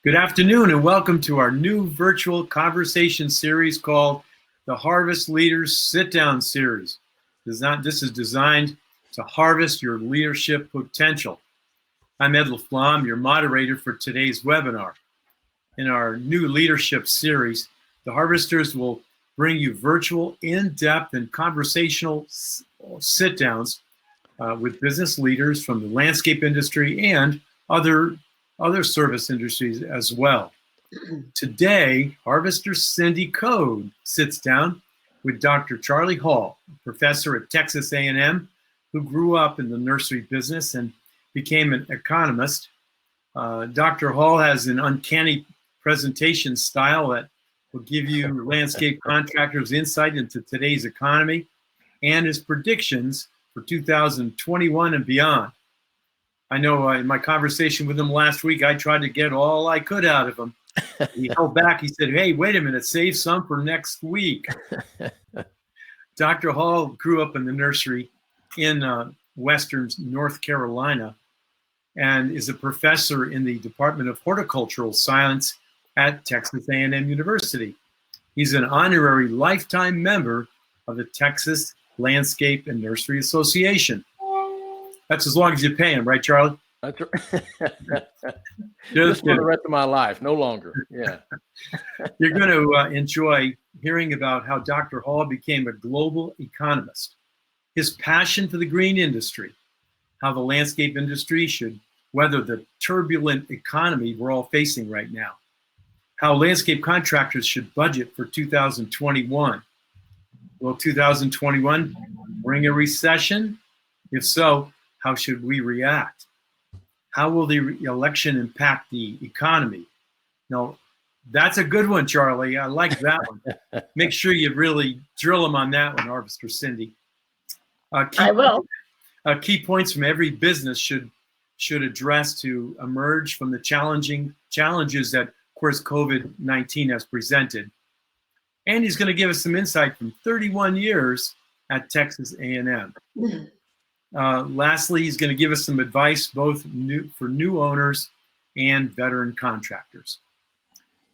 Good afternoon and welcome to our new virtual conversation series called the Harvest Leaders Sit Down Series. This is designed to harvest your leadership potential. I'm Ed LaFlamme, your moderator for today's webinar. In our new leadership series, the Harvesters will bring you virtual, in-depth, and conversational sit-downs with business leaders from the landscape industry and other service industries as well. Today, Harvester Cindy Code sits down with Dr. Charlie Hall, a professor at Texas A&M, who grew up in the nursery business and became an economist. Dr. Hall has an uncanny presentation style that will give you landscape contractors insight into today's economy and his predictions for 2021 and beyond. I know in my conversation with him last week, I tried to get all I could out of him. He held back. He said, "Hey, wait a minute, save some for next week." Dr. Hall grew up in the nursery in Western North Carolina and is a professor in the Department of Horticultural Science at Texas A&M University. He's an honorary lifetime member of the Texas Landscape and Nursery Association. That's as long as you pay him, right, Charlie? That's right. Just for the rest of my life, no longer. Yeah. You're going to enjoy hearing about how Dr. Hall became a global economist, his passion for the green industry, how the landscape industry should weather the turbulent economy we're all facing right now, how landscape contractors should budget for 2021. Will 2021 bring a recession? If so, how should we react? How will the election impact the economy? Now, that's a good one, Charlie. I like that one. Make sure you really drill them on that one, Harvester Cindy. I will. Key points from every business should address to emerge from the challenges that, of course, COVID-19 has presented. And he's going to give us some insight from 31 years at Texas A&M. Lastly, he's going to give us some advice both for new owners and veteran contractors.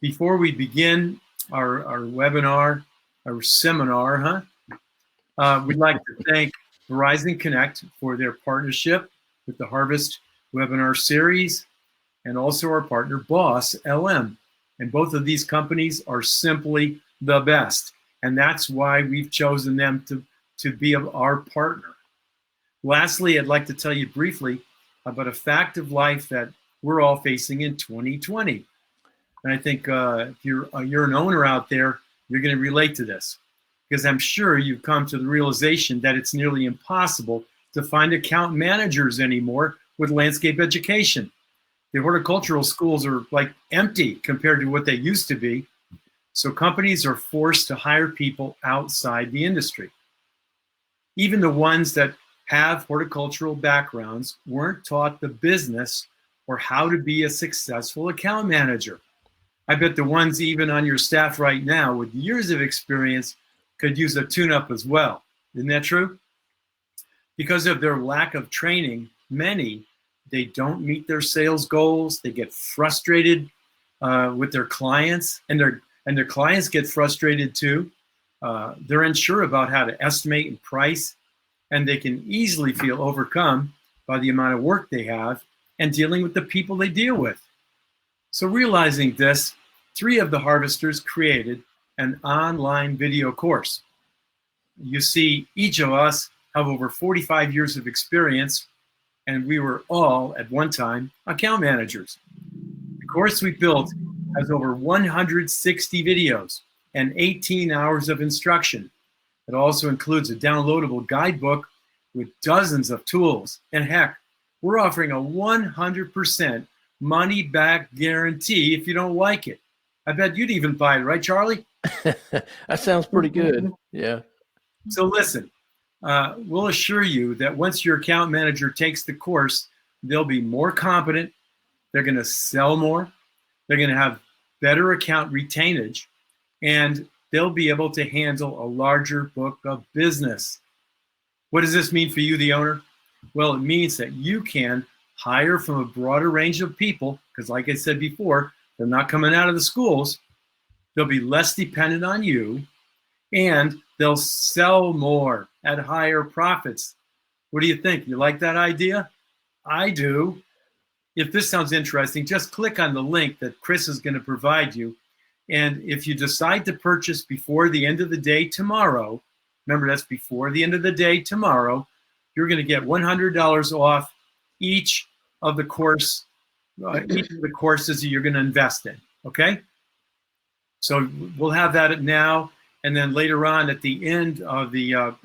Before we begin our webinar, our seminar, we'd like to thank Verizon Connect for their partnership with the Harvest webinar series and also our partner Boss LM. And both of these companies are simply the best. And that's why we've chosen them to be our partner. Lastly, I'd like to tell you briefly about a fact of life that we're all facing in 2020. And I think if you're an owner out there, you're going to relate to this, because I'm sure you've come to the realization that it's nearly impossible to find account managers anymore with landscape education. The horticultural schools are like empty compared to what they used to be. So companies are forced to hire people outside the industry. Even the ones that have horticultural backgrounds weren't taught the business or how to be a successful account manager. I bet the ones even on your staff right now with years of experience could use a tune-up as well. Isn't that true? Because of their lack of training, they don't meet their sales goals. They get frustrated with their clients, and their clients get frustrated too. They're unsure about how to estimate and price, and they can easily feel overcome by the amount of work they have and dealing with the people they deal with. So realizing this, 3 of the Harvesters created an online video course. You see, each of us have over 45 years of experience, and we were all, at one time, account managers. The course we built has over 160 videos and 18 hours of instruction. It also includes a downloadable guidebook with dozens of tools. And heck, we're offering a 100% money-back guarantee if you don't like it. I bet you'd even buy it, right, Charlie? That sounds pretty good. Yeah. So listen, we'll assure you that once your account manager takes the course, they'll be more competent, they're going to sell more, they're going to have better account retainage, and they'll be able to handle a larger book of business. What does this mean for you, the owner? Well, it means that you can hire from a broader range of people, because like I said before, They're not coming out of the schools. They'll be less dependent on you, and they'll sell more at higher profits. What do you think? You like that idea? I do. If this sounds interesting, just click on the link that Chris is going to provide you. And if you decide to purchase before the end of the day tomorrow, remember that's before the end of the day tomorrow, you're going to get $100 off each of the courses that you're going to invest in. Okay? So we'll have that now, and then later on at the end of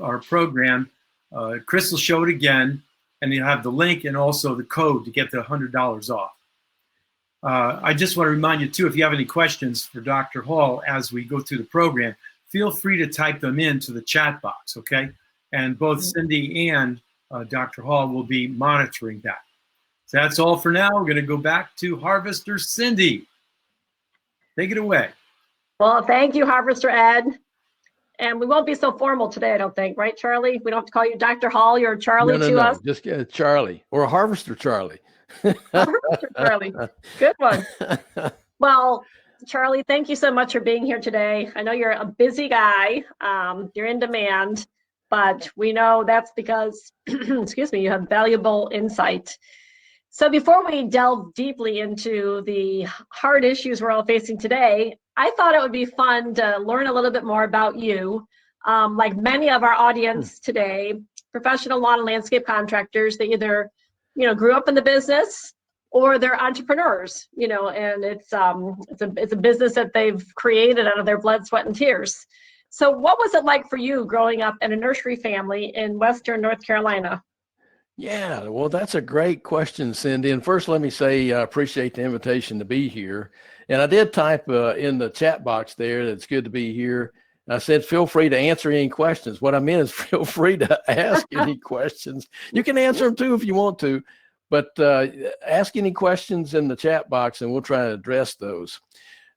our program, Chris will show it again, and you'll have the link and also the code to get the $100 off. I just want to remind you too, if you have any questions for Dr. Hall as we go through the program, feel free to type them into the chat box, okay? And both Cindy and Dr. Hall will be monitoring that. So that's all for now. We're going to go back to Harvester Cindy. Take it away. Well, thank you, Harvester Ed. And we won't be so formal today, I don't think, right, Charlie? We don't have to call you Dr. Hall. You're Charlie to us. Just Charlie or Harvester Charlie. Harvester Charlie. Good one. Well, Charlie, thank you so much for being here today. I know you're a busy guy. You're in demand, but we know that's because, excuse me, you have valuable insight. So before we delve deeply into the hard issues we're all facing today, I thought it would be fun to learn a little bit more about you. Like many of our audience today, professional lawn and landscape contractors, they either, grew up in the business or they're entrepreneurs, and it's a business that they've created out of their blood, sweat, and tears. So what was it like for you growing up in a nursery family in Western North Carolina? Yeah, well, that's a great question, Cindy. And first, let me say I appreciate the invitation to be here. And I did type in the chat box there that it's good to be here. I said, feel free to answer any questions. What I meant is feel free to ask any questions. You can answer them too if you want to, but ask any questions in the chat box and we'll try to address those.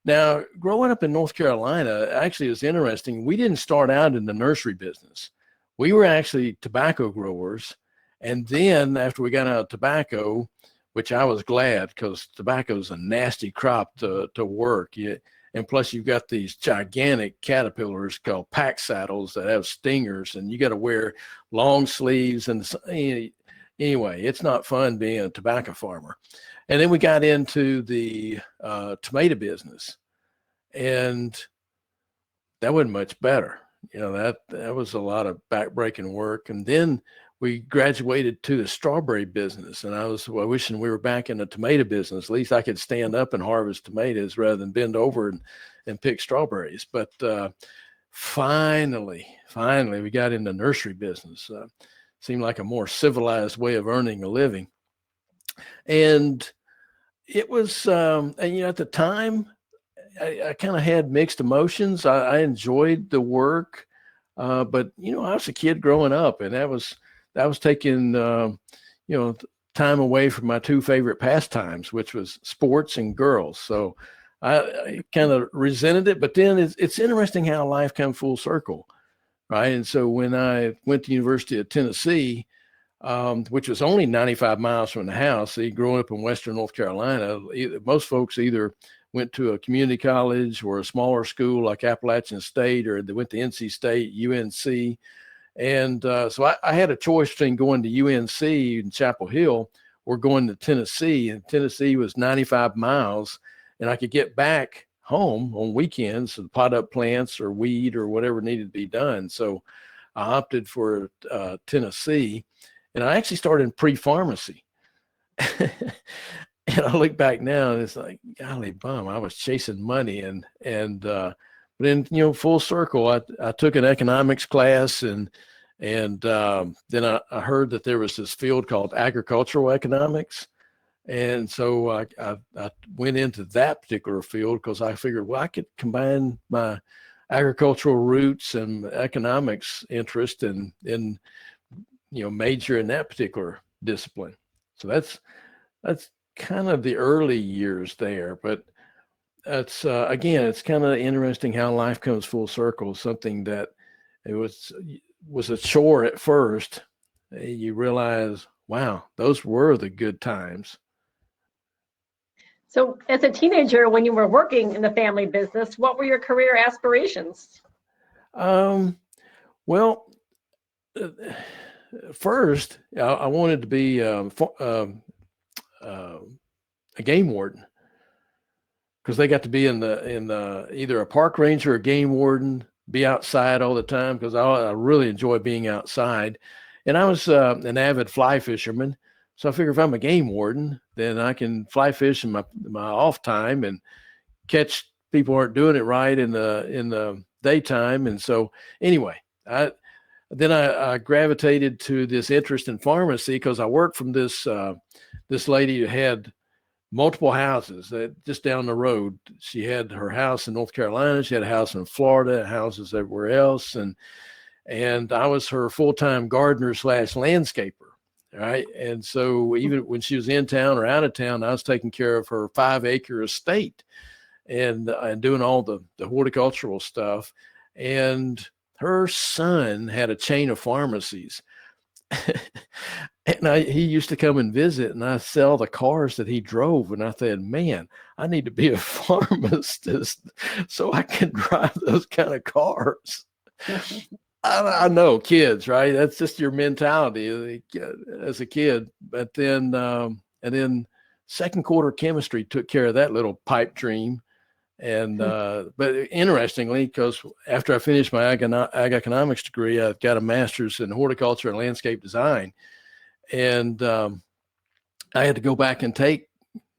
Now, growing up in North Carolina, actually, it's interesting. We didn't start out in the nursery business. We were actually tobacco growers. And then after we got out of tobacco, which I was glad because tobacco is a nasty crop to work. And plus you've got these gigantic caterpillars called pack saddles that have stingers and you got to wear long sleeves. And anyway, it's not fun being a tobacco farmer. And then we got into the tomato business and that wasn't much better. That was a lot of backbreaking work. And then we graduated to the strawberry business, and I was wishing we were back in the tomato business. At least I could stand up and harvest tomatoes rather than bend over and pick strawberries. But finally, we got in the nursery business. Seemed like a more civilized way of earning a living. And it was, at the time, I kind of had mixed emotions. I enjoyed the work, but, I was a kid growing up, and that was taking, time away from my two favorite pastimes, which was sports and girls. So I kind of resented it, but then it's interesting how life comes full circle, right? And so when I went to University of Tennessee, which was only 95 miles from the house, growing up in Western North Carolina, most folks either went to a community college or a smaller school like Appalachian State, or they went to NC State, UNC. And so I had a choice between going to UNC in Chapel Hill or going to Tennessee. And Tennessee was 95 miles, and I could get back home on weekends and pot up plants or weed or whatever needed to be done. So I opted for Tennessee, and I actually started in pre-pharmacy. And I look back now and it's like, golly bum, I was chasing money. But then, full circle, I took an economics class and then I heard that there was this field called agricultural economics. And so I went into that particular field because I figured, well, I could combine my agricultural roots and economics interest and major in that particular discipline. So that's kind of the early years there, but it's again, it's kind of interesting how life comes full circle. Something that it was a chore at first. You realize, wow, those were the good times. So as a teenager, when you were working in the family business, what were your career aspirations? Um, well, uh, first, I wanted to be uh, a game warden because they got to be in the either a park ranger or a game warden, be outside all the time because I really enjoy being outside. And I was an avid fly fisherman, so I figure if I'm a game warden, then I can fly fish in my off time and catch people aren't doing it right in the daytime. And so anyway, I gravitated to this interest in pharmacy because I worked from this lady who had multiple houses that just down the road. She had her house in North Carolina, she had a house in Florida, houses everywhere else, and I was her full-time gardener / landscaper. Right. And so even when she was in town or out of town, I was taking care of her 5-acre estate and doing all the horticultural stuff. And her son had a chain of pharmacies. And he used to come and visit, and I sell the cars that he drove. And I said, man, I need to be a pharmacist so I can drive those kind of cars. I know kids, right? That's just your mentality as a kid. But then, and then second quarter chemistry took care of that little pipe dream. And, but interestingly, because after I finished my ag economics degree, I got a master's in horticulture and landscape design. And I had to go back and take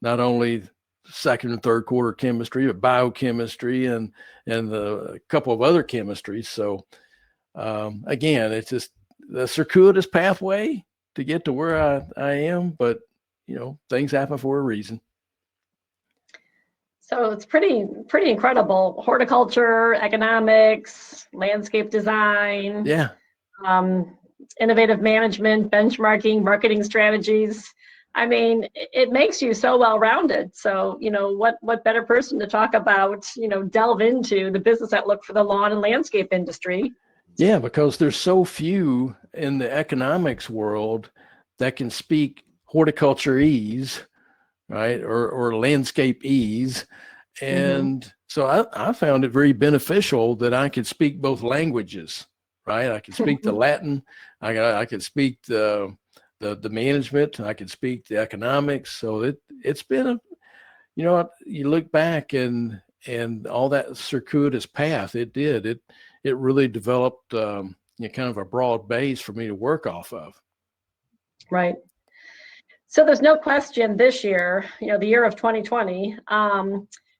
not only second and third quarter chemistry, but biochemistry and a couple of other chemistries. So again, it's just the circuitous pathway to get to where I am, but things happen for a reason. So it's pretty incredible. Horticulture, economics, landscape design, Yeah. Innovative management, benchmarking, marketing strategies. I mean, it makes you so well-rounded. So, what better person to talk about, delve into the business outlook for the lawn and landscape industry. Yeah, because there's so few in the economics world that can speak horticulture-ese, right, or landscape-ese. And so I found it very beneficial that I could speak both languages, right? I could speak the Latin, I could speak the management, I could speak the economics. So it's been you look back and all that circuitous path it really developed kind of a broad base for me to work off of. Right. So there's no question this year, the year of 2020,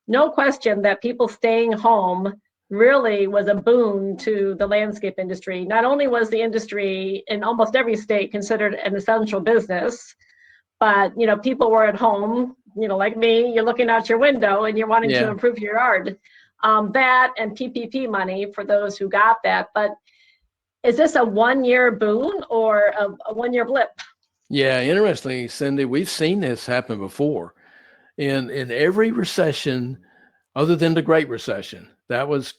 no question that people staying home really was a boon to the landscape industry. Not only was the industry in almost every state considered an essential business, but people were at home, like me, you're looking out your window and you're wanting to improve your yard. That and PPP money for those who got that. But is this a 1-year boon or a 1-year blip? Yeah, interestingly, Cindy, we've seen this happen before. In every recession, other than the Great Recession, that was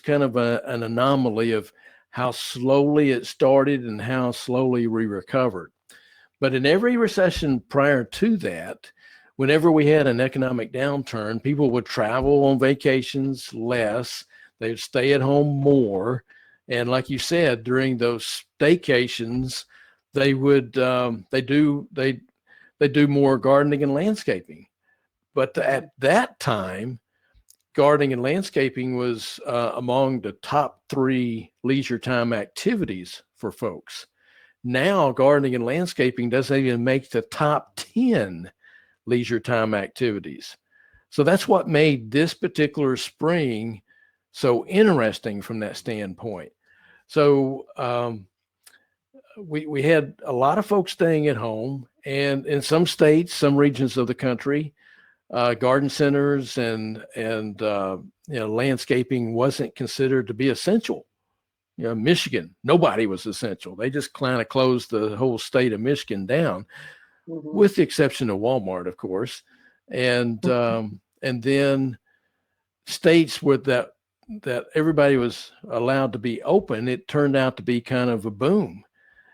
kind of an anomaly of how slowly it started and how slowly we recovered. But in every recession prior to that, whenever we had an economic downturn, people would travel on vacations less, they'd stay at home more, and like you said, during those staycations, they would they do more gardening and landscaping. But at that time, gardening and landscaping was among the top 3 leisure time activities for folks. Now, gardening and landscaping doesn't even make the top 10 leisure time activities. So that's what made this particular spring so interesting from that standpoint. So we had a lot of folks staying at home, and in some states, some regions of the country, garden centers and landscaping wasn't considered to be essential. Michigan, nobody was essential. They just kind of closed the whole state of Michigan down, with the exception of Walmart, of course. And then states with that everybody was allowed to be open, it turned out to be kind of a boom.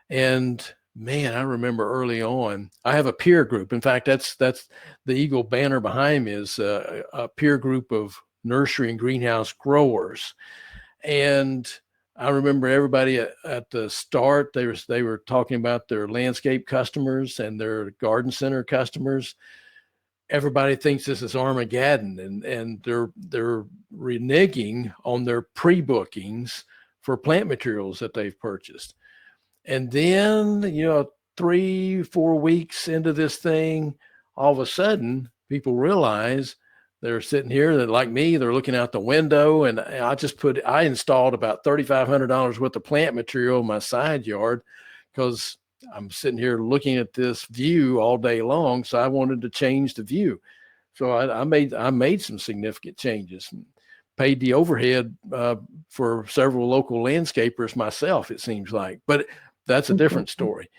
And man, I remember early on, I have a peer group. In fact, that's the Eagle banner behind me is a peer group of nursery and greenhouse growers. And I remember everybody at the start, they were talking about their landscape customers and their garden center customers. Everybody thinks this is Armageddon, and they're reneging on their pre-bookings for plant materials that they've purchased. And then, 3-4 weeks into this thing, all of a sudden people realize they're sitting here that, like me, they're looking out the window, and I installed about $3,500 worth of plant material in my side yard because I'm sitting here looking at this view all day long. So I wanted to change the view. So I made some significant changes, paid the overhead for several local landscapers myself, it seems like, but that's a different story.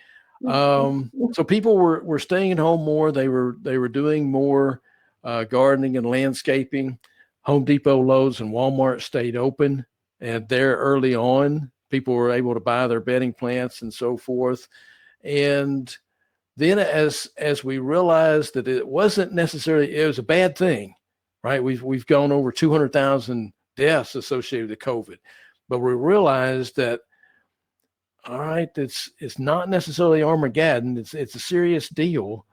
So people were staying at home more. They were doing more gardening and landscaping. Home Depot, Lowe's, and Walmart stayed open, and there early on, people were able to buy their bedding plants and so forth. And then as we realized that it wasn't necessarily, it was a bad thing, right? We've gone over 200,000 deaths associated with COVID, but we realized that, all right, it's not necessarily Armageddon. It's a serious deal,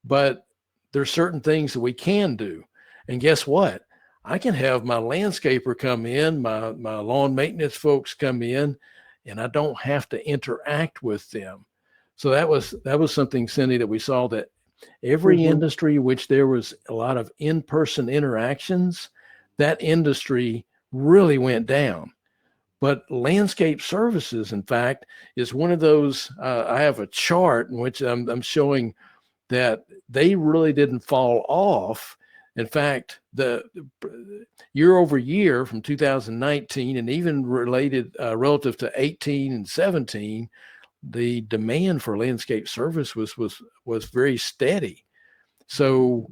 but there's certain things that we can do. And guess what? I can have my landscaper come in, my lawn maintenance folks come in, and I don't have to interact with them. So that was something, Cindy, that we saw, that every industry which there was a lot of in-person interactions, that industry really went down. But landscape services, in fact, is one of those. I have a chart in which I'm showing that they really didn't fall off. In fact, the year over year from 2019, and even related relative to 18 and 17, the demand for landscape service was very steady. So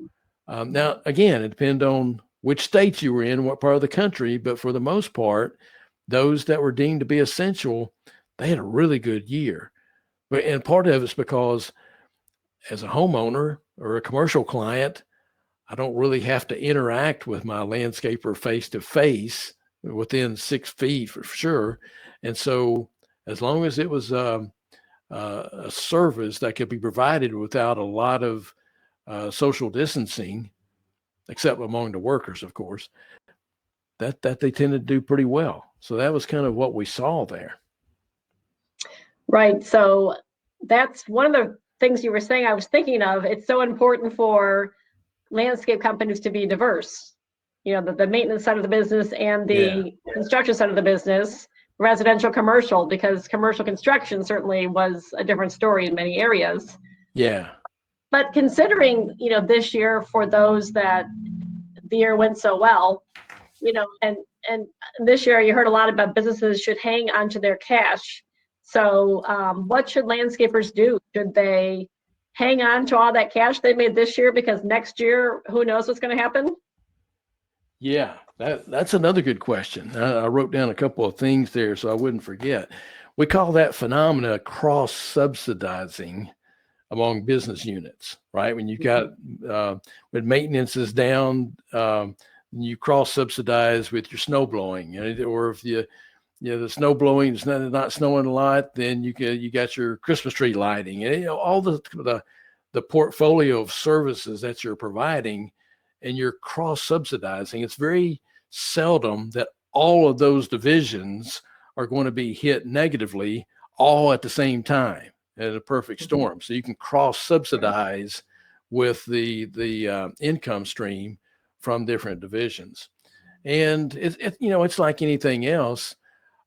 now, again, it depends on which states you were in, what part of the country, but for the most part, those that were deemed to be essential, they had a really good year. And part of it's because as a homeowner or a commercial client, I don't really have to interact with my landscaper face to face within 6 feet for sure. And so as long as it was a service that could be provided without a lot of social distancing, except among the workers, of course, that they tended to do pretty well. So that was kind of what we saw there. Right. So that's one of the things you were saying I was thinking of. It's so important for landscape companies to be diverse. The maintenance side of the business and the construction side of the business, residential, commercial, because commercial construction certainly was a different story in many areas. Yeah. But considering, this year, for those that the year went so well, and this year you heard a lot about businesses should hang onto their cash. So what should landscapers do? Should they hang on to all that cash they made this year, because next year, who knows what's going to happen? Yeah, that's another good question. I wrote down a couple of things there so I wouldn't forget. We call that phenomena cross-subsidizing among business units, right? When you've got, when maintenance is down, you cross-subsidize with your snow blowing, or if the snow blowing is not snowing a lot, then you got your Christmas tree lighting, and all the portfolio of services that you're providing, and you're cross-subsidizing. It's very seldom that all of those divisions are going to be hit negatively all at the same time at a perfect storm. So you can cross-subsidize with the income stream from different divisions. And it's like anything else.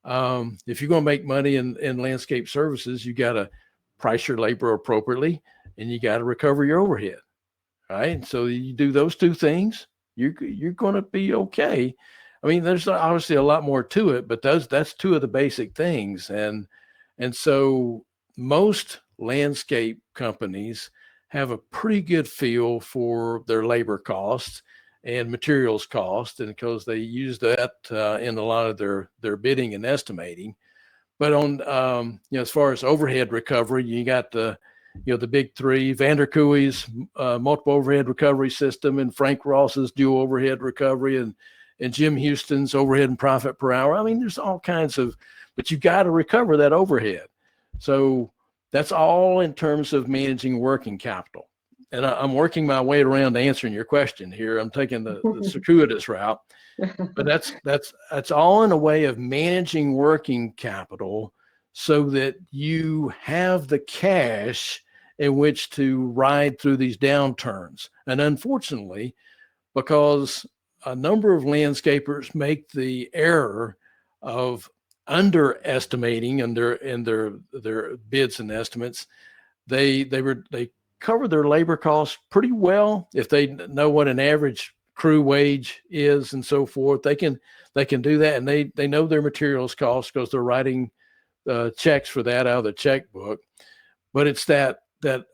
If you're going to make money in landscape services, you got to price your labor appropriately, and you got to recover your overhead. Right. So you do those two things, you're going to be okay. I mean, there's obviously a lot more to it, but that's two of the basic things. And so most landscape companies have a pretty good feel for their labor costs and materials cost, and because they use that in a lot of their bidding and estimating. But on, as far as overhead recovery, you got the big three: Vanderkooy's multiple overhead recovery system, and Frank Ross's dual overhead recovery, and Jim Houston's overhead and profit per hour. I mean, there's all kinds of, but you got to recover that overhead. So that's all in terms of managing working capital. And I'm working my way around to answering your question here. I'm taking the circuitous route, but that's all in a way of managing working capital so that you have the cash in which to ride through these downturns. And unfortunately, because a number of landscapers make the error of underestimating in their bids and estimates, they cover their labor costs pretty well. If they know what an average crew wage is and so forth, they can do that, and they know their materials costs because they're writing checks for that out of the checkbook. But it's that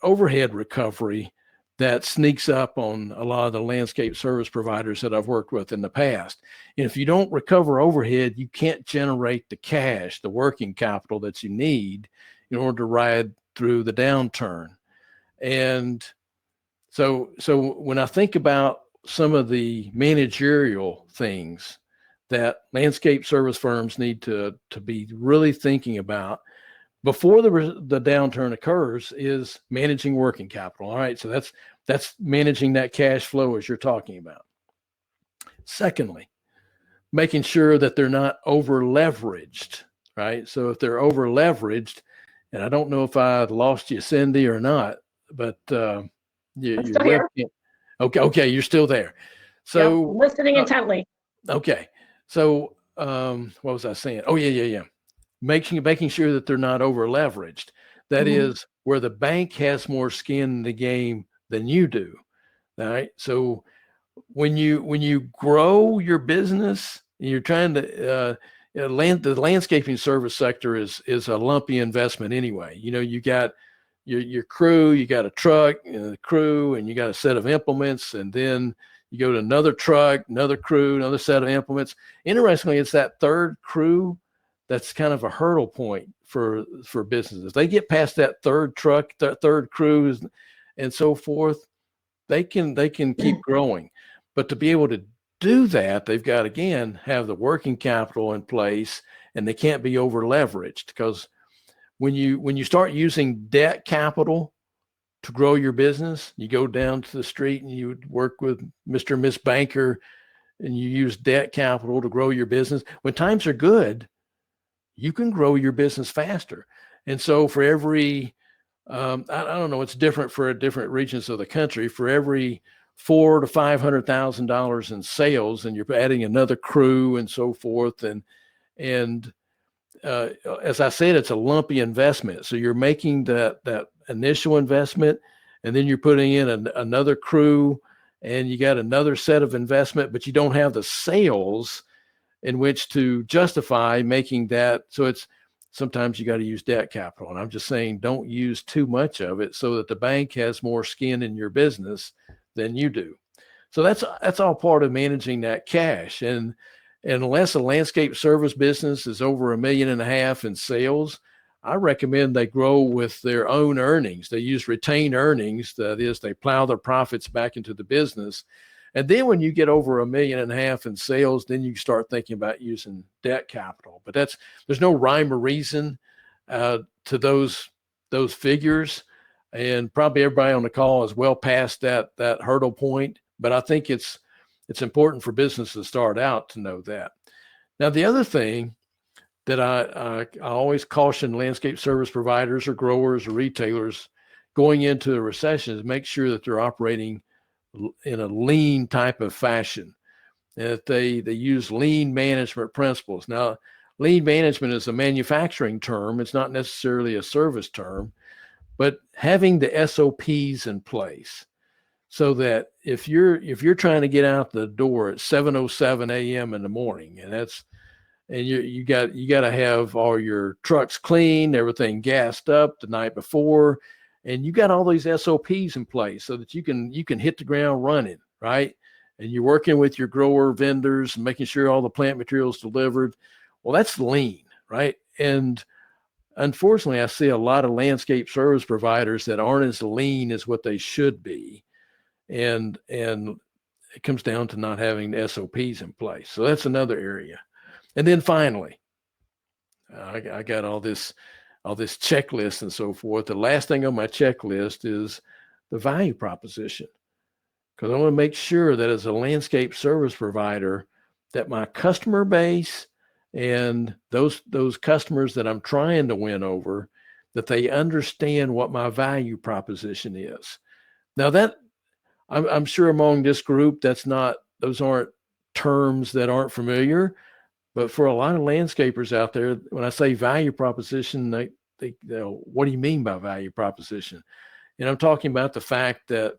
overhead recovery that sneaks up on a lot of the landscape service providers that I've worked with in the past. And if you don't recover overhead, you can't generate the cash, the working capital that you need in order to ride through the downturn. And so when I think about some of the managerial things that landscape service firms need to be really thinking about before the downturn occurs is managing working capital. All right, so that's managing that cash flow as you're talking about. Secondly, making sure that they're not over leveraged, right? So if they're over leveraged, and I don't know if I lost you, Cindy, or not, but I'm still here. Okay, you're still there. So yep, listening intently. Okay, so what was I saying? Oh yeah. Making sure that they're not over leveraged. That is where the bank has more skin in the game than you do. All right. So when you grow your business, and you're trying to the landscaping service sector is a lumpy investment anyway. You got your crew, you got a truck, the crew, and you got a set of implements, and then you go to another truck, another crew, another set of implements. Interestingly, it's that third crew that's kind of a hurdle point for businesses. They get past that third truck, third crew, and so forth, they can keep growing. But to be able to do that, they've got, again, have the working capital in place, and they can't be over leveraged, because when you start using debt capital to grow your business, you go down to the street and you work with Mr. and Miss Banker, and you use debt capital to grow your business. When times are good, you can grow your business faster. And so for every, I don't know, it's different for different regions of the country. For every $400,000 to $500,000 in sales, and you're adding another crew and so forth, and as I said, it's a lumpy investment. So you're making that initial investment, and then you're putting in another crew, and you got another set of investment, but you don't have the sales in which to justify making that. So it's sometimes you got to use debt capital. And I'm just saying, don't use too much of it so that the bank has more skin in your business than you do. So that's all part of managing that cash. And unless a landscape service business is over $1.5 million in sales, I recommend they grow with their own earnings. They use retained earnings. That is, they plow their profits back into the business. And then when you get over $1.5 million in sales, then you start thinking about using debt capital. But there's no rhyme or reason to those figures. And probably everybody on the call is well past that hurdle point. But I think it's important for business to start out to know that. Now, the other thing that I always caution landscape service providers or growers or retailers going into a recession is make sure that they're operating in a lean type of fashion, and that they use lean management principles. Now, lean management is a manufacturing term. It's not necessarily a service term, but having the SOPs in place, so that if you're trying to get out the door at 7:07 a.m. in the morning, and you got to have all your trucks clean, everything gassed up the night before, and you got all these SOPs in place so that you can hit the ground running, right? And you're working with your grower vendors and making sure all the plant materials delivered. Well, that's lean, right? And unfortunately, I see a lot of landscape service providers that aren't as lean as what they should be. And it comes down to not having the SOPs in place. So that's another area. And then finally, I got all this checklist and so forth. The last thing on my checklist is the value proposition, because I want to make sure that as a landscape service provider, that my customer base and those customers that I'm trying to win over, that they understand what my value proposition is. Now that I'm sure among this group, those aren't terms that aren't familiar, but for a lot of landscapers out there, when I say value proposition, they what do you mean by value proposition? And I'm talking about the fact that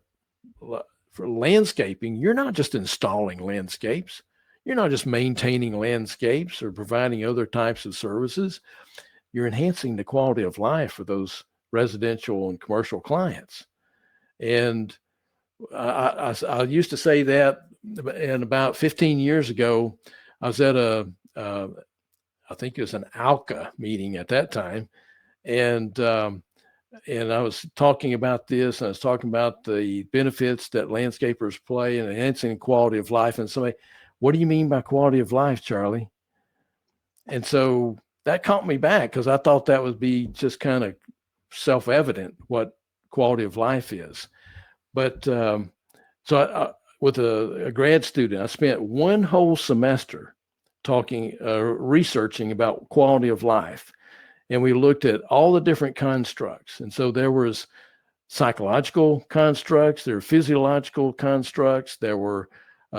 for landscaping, you're not just installing landscapes. You're not just maintaining landscapes or providing other types of services. You're enhancing the quality of life for those residential and commercial clients. And I used to say that, and about 15 years ago, I was at I think it was an ALCA meeting at that time. And I was talking about this, and I was talking about the benefits that landscapers play in enhancing quality of life. And somebody, what do you mean by quality of life, Charlie? And so that caught me back, because I thought that would be just kind of self-evident what quality of life is. But so with a grad student, I spent one whole semester researching about quality of life. And we looked at all the different constructs. And so there was psychological constructs, there were physiological constructs, there were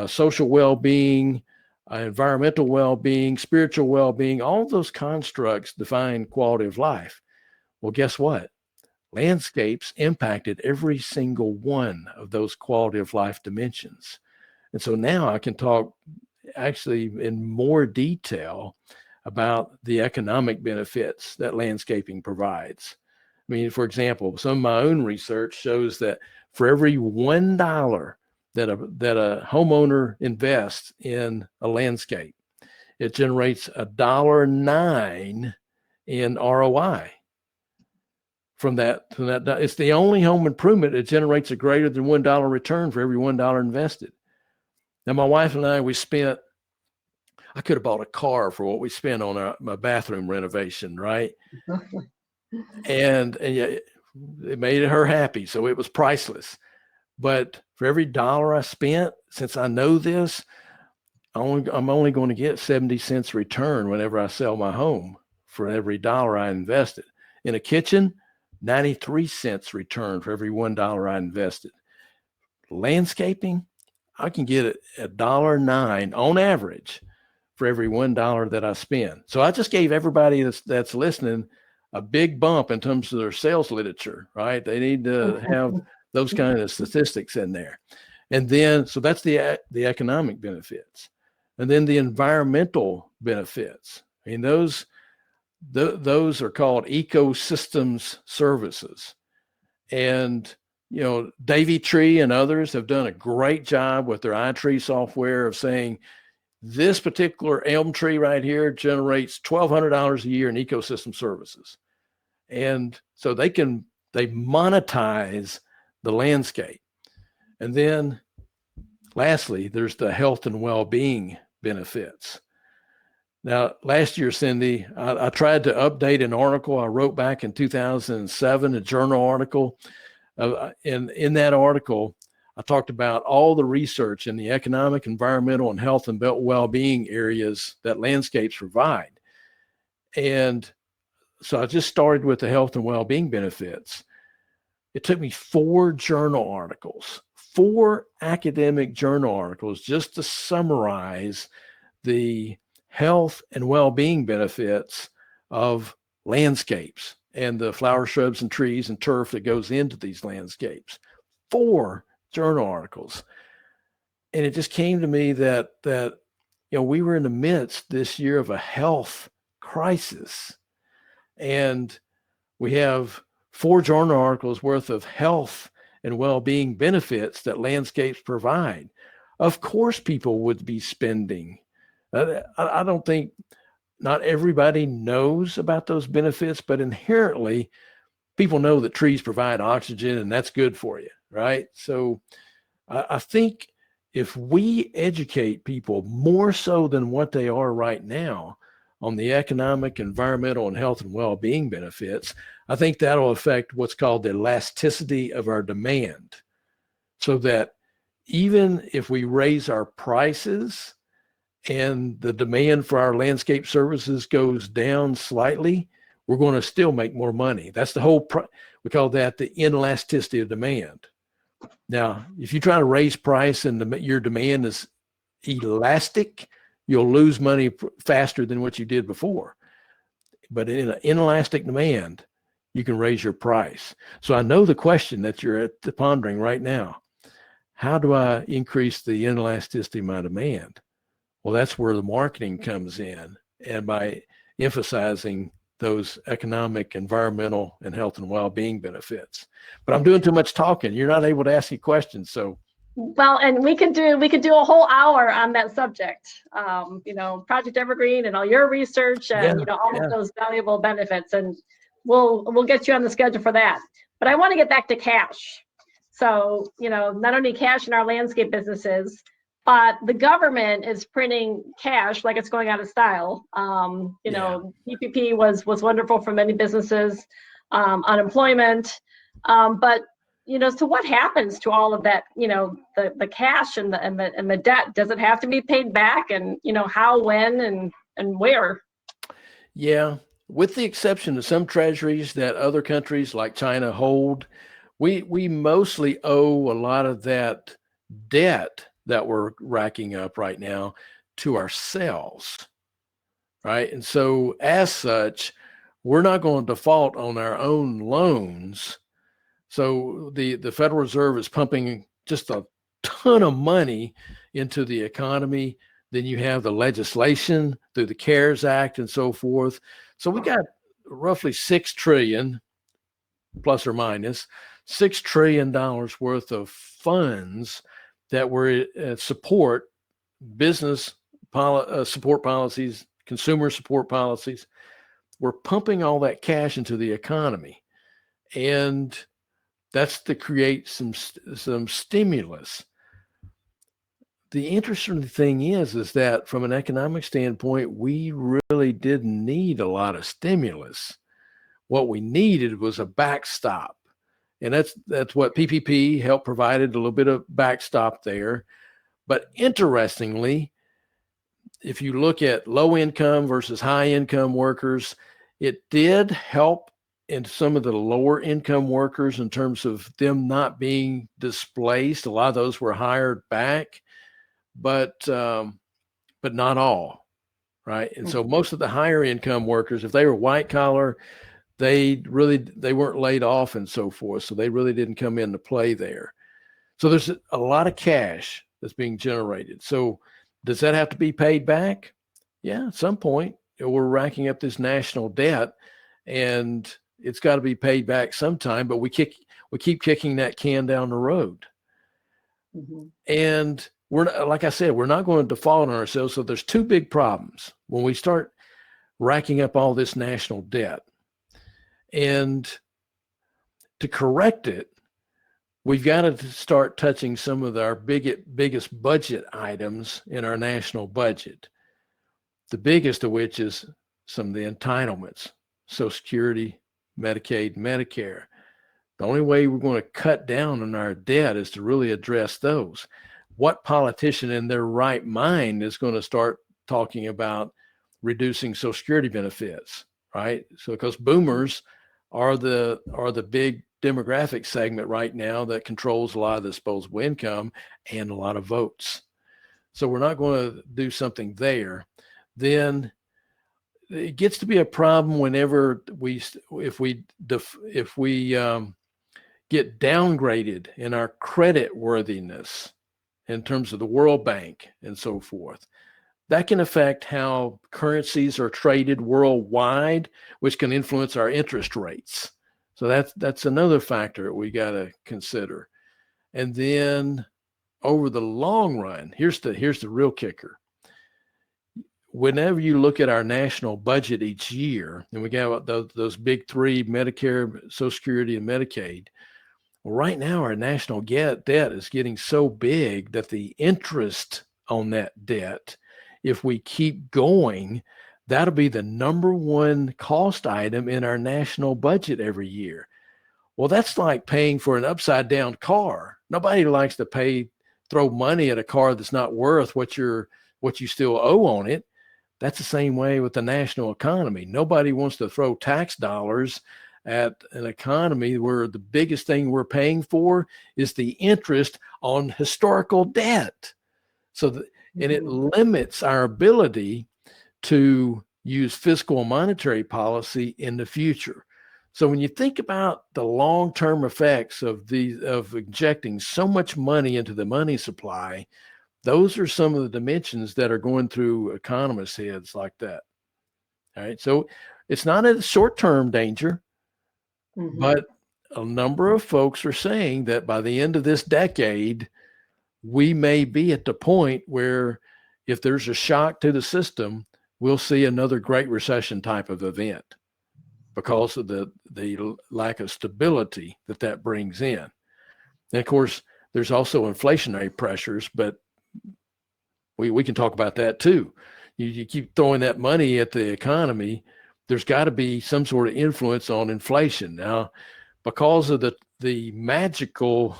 social well-being, environmental well-being, spiritual well-being. All of those constructs define quality of life. Well, guess what? Landscapes impacted every single one of those quality of life dimensions. And so now I can talk actually in more detail about the economic benefits that landscaping provides. I mean, for example, some of my own research shows that for every $1 that a homeowner invests in a landscape, it generates $1.09 in ROI. From that, it's the only home improvement that generates a greater than $1 return for every $1 invested. Now, my wife and I, I could have bought a car for what we spent on my bathroom renovation, right? And yeah, it made her happy, so it was priceless. But for every dollar I spent, since I know this, I'm only going to get 70 cents return whenever I sell my home for every dollar I invested. In a kitchen, 93 cents return for every $1 I invested. Landscaping, I can get $1.09 on average for every $1 that I spend. So I just gave everybody that's listening a big bump in terms of their sales literature, right? They need to have those kind of statistics in there. And then, so that's the economic benefits. And then the environmental benefits. I mean, those are called ecosystems services. And, Davey Tree and others have done a great job with their iTree software of saying, this particular elm tree right here generates $1,200 a year in ecosystem services. And so they monetize the landscape. And then lastly, there's the health and well-being benefits. Now, last year, Cindy, I tried to update an article I wrote back in 2007, a journal article. In that article, I talked about all the research in the economic, environmental, and health and well-being areas that landscapes provide. And so I just started with the health and well-being benefits. It took me 4 journal articles, 4 academic journal articles, just to summarize the health and well-being benefits of landscapes and the flower, shrubs, and trees and turf that goes into these landscapes. 4 journal articles. And it just came to me that we were in the midst this year of a health crisis. And we have 4 journal articles worth of health and well-being benefits that landscapes provide. Of course, people would be spending. I don't think not everybody knows about those benefits, but inherently people know that trees provide oxygen and that's good for you, right? So I think if we educate people more so than what they are right now on the economic, environmental, and health and well-being benefits, I think that'll affect what's called the elasticity of our demand. So that even if we raise our prices and the demand for our landscape services goes down slightly, we're going to still make more money. That's the whole, we call that the inelasticity of demand. Now, if you try to raise price and your demand is elastic, you'll lose money faster than what you did before. But in an inelastic demand, you can raise your price. So I know the question that you're pondering right now. How do I increase the inelasticity of my demand? Well, that's where the marketing comes in, and by emphasizing those economic, environmental, and health and well-being benefits. But I'm doing too much talking. You're not able to ask any questions. So, well, and we could do a whole hour on that subject. Project Evergreen and all your research and all of those valuable benefits, and we'll get you on the schedule for that. But I want to get back to cash. So, not only cash in our landscape businesses, but the government is printing cash like it's going out of style. PPP was wonderful for many businesses, unemployment. But so what happens to all of that? The cash and the debt. Does it have to be paid back? And how, when, and where? Yeah, with the exception of some treasuries that other countries like China hold, we mostly owe a lot of that debt that we're racking up right now to ourselves, right? And so as such, we're not going to default on our own loans. So the Federal Reserve is pumping just a ton of money into the economy. Then you have the legislation through the CARES Act and so forth. So we got roughly $6 trillion, plus or minus, $6 trillion worth of funds that were support business support policies, consumer support policies. We're pumping all that cash into the economy, and that's to create some stimulus. The interesting thing is that from an economic standpoint, we really didn't need a lot of stimulus. What we needed was a backstop. And that's what PPP helped provided, a little bit of backstop there. But interestingly, if you look at low income versus high income workers, it did help in some of the lower income workers in terms of them not being displaced. A lot of those were hired back, but not all, right? And so most of the higher income workers, if they were white collar, they weren't laid off and so forth. So they really didn't come into play there. So there's a lot of cash that's being generated. So does that have to be paid back? Yeah, at some point. We're racking up this national debt and it's got to be paid back sometime, but we keep kicking that can down the road. Mm-hmm. And like I said, we're not going to default on ourselves. So there's two big problems when we start racking up all this national debt. And to correct it, we've got to start touching some of our biggest budget items in our national budget. The biggest of which is some of the entitlements, Social Security, Medicaid, Medicare. The only way we're going to cut down on our debt is to really address those. What politician in their right mind is going to start talking about reducing Social Security benefits, right? So because boomers are the big demographic segment right now that controls a lot of disposable income and a lot of votes. So we're not going to do something there. Then it gets to be a problem whenever if we get downgraded in our credit worthiness in terms of the World Bank and so forth. That can affect how currencies are traded worldwide, which can influence our interest rates. So that's another factor we got to consider. And then over the long run, here's the real kicker. whenever you look at our national budget each year, and we got those big three, Medicare, Social Security, and Medicaid, well, right now our national debt is getting so big that the interest on that debt, if we keep going, that'll be the number one cost item in our national budget every year. Well, that's like paying for an upside down car. Nobody likes to throw money at a car that's not worth what you still owe on it. That's the same way with the national economy. Nobody wants to throw tax dollars at an economy where the biggest thing we're paying for is the interest on historical debt. And it limits our ability to use fiscal and monetary policy in the future. So when you think about the long-term effects of injecting so much money into the money supply, those are some of the dimensions that are going through economists' heads like that. All right. So it's not a short-term danger, but a number of folks are saying that by the end of this decade, we may be at the point where if there's a shock to the system, we'll see another Great Recession type of event because of the lack of stability that brings in. And of course, there's also inflationary pressures, but we can talk about that too. You keep throwing that money at the economy, there's got to be some sort of influence on inflation. Now, because of the magical,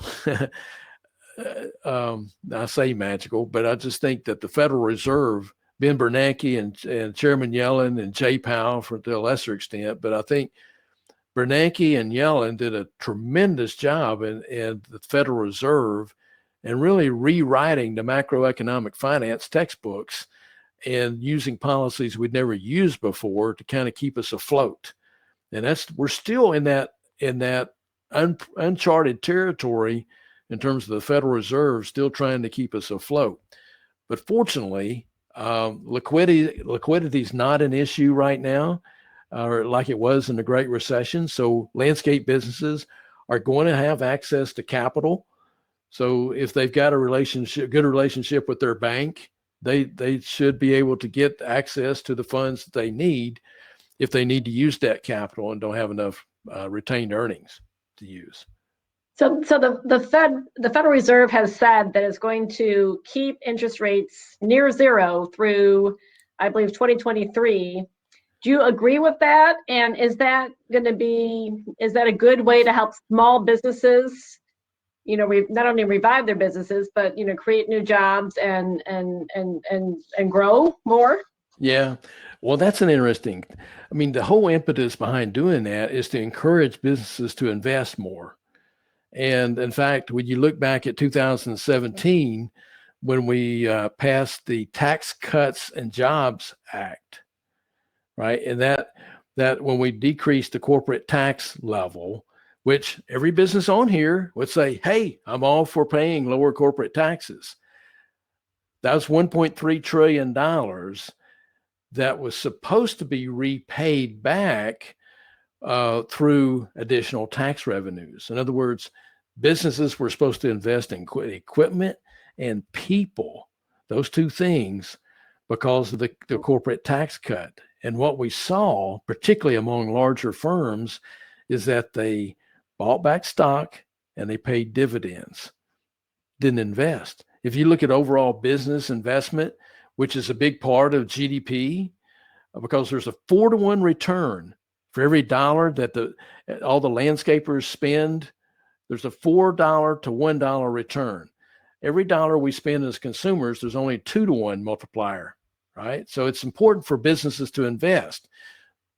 I say magical, but I just think that the Federal Reserve, Ben Bernanke and Chairman Yellen and Jay Powell to a lesser extent, but I think Bernanke and Yellen did a tremendous job in the Federal Reserve and really rewriting the macroeconomic finance textbooks and using policies we'd never used before to kind of keep us afloat. And we're still in that uncharted territory in terms of the Federal Reserve still trying to keep us afloat. But fortunately, liquidity is not an issue right now, like it was in the Great Recession. So landscape businesses are going to have access to capital. So if they've got a good relationship with their bank, they should be able to get access to the funds that they need if they need to use that capital and don't have enough retained earnings to use. So the Federal Reserve has said that it's going to keep interest rates near zero through, I believe, 2023. Do you agree with that? And is that a good way to help small businesses, not only revive their businesses, but create new jobs and grow more? Yeah. Well, that's the whole impetus behind doing that is to encourage businesses to invest more. And in fact, when you look back at 2017, when we passed the Tax Cuts and Jobs Act, right? And that when we decreased the corporate tax level, which every business on here would say, hey, I'm all for paying lower corporate taxes. That was $1.3 trillion that was supposed to be repaid back through additional tax revenues. In other words, businesses were supposed to invest in equipment and people, those two things, because of the corporate tax cut. And what we saw, particularly among larger firms, is that they bought back stock and they paid dividends, didn't invest. If you look at overall business investment, which is a big part of GDP, because there's a 4-to-1 return for every dollar that all the landscapers spend, there's a $4 to $1 return. Every dollar we spend as consumers, there's only 2-to-1 multiplier, right? So it's important for businesses to invest.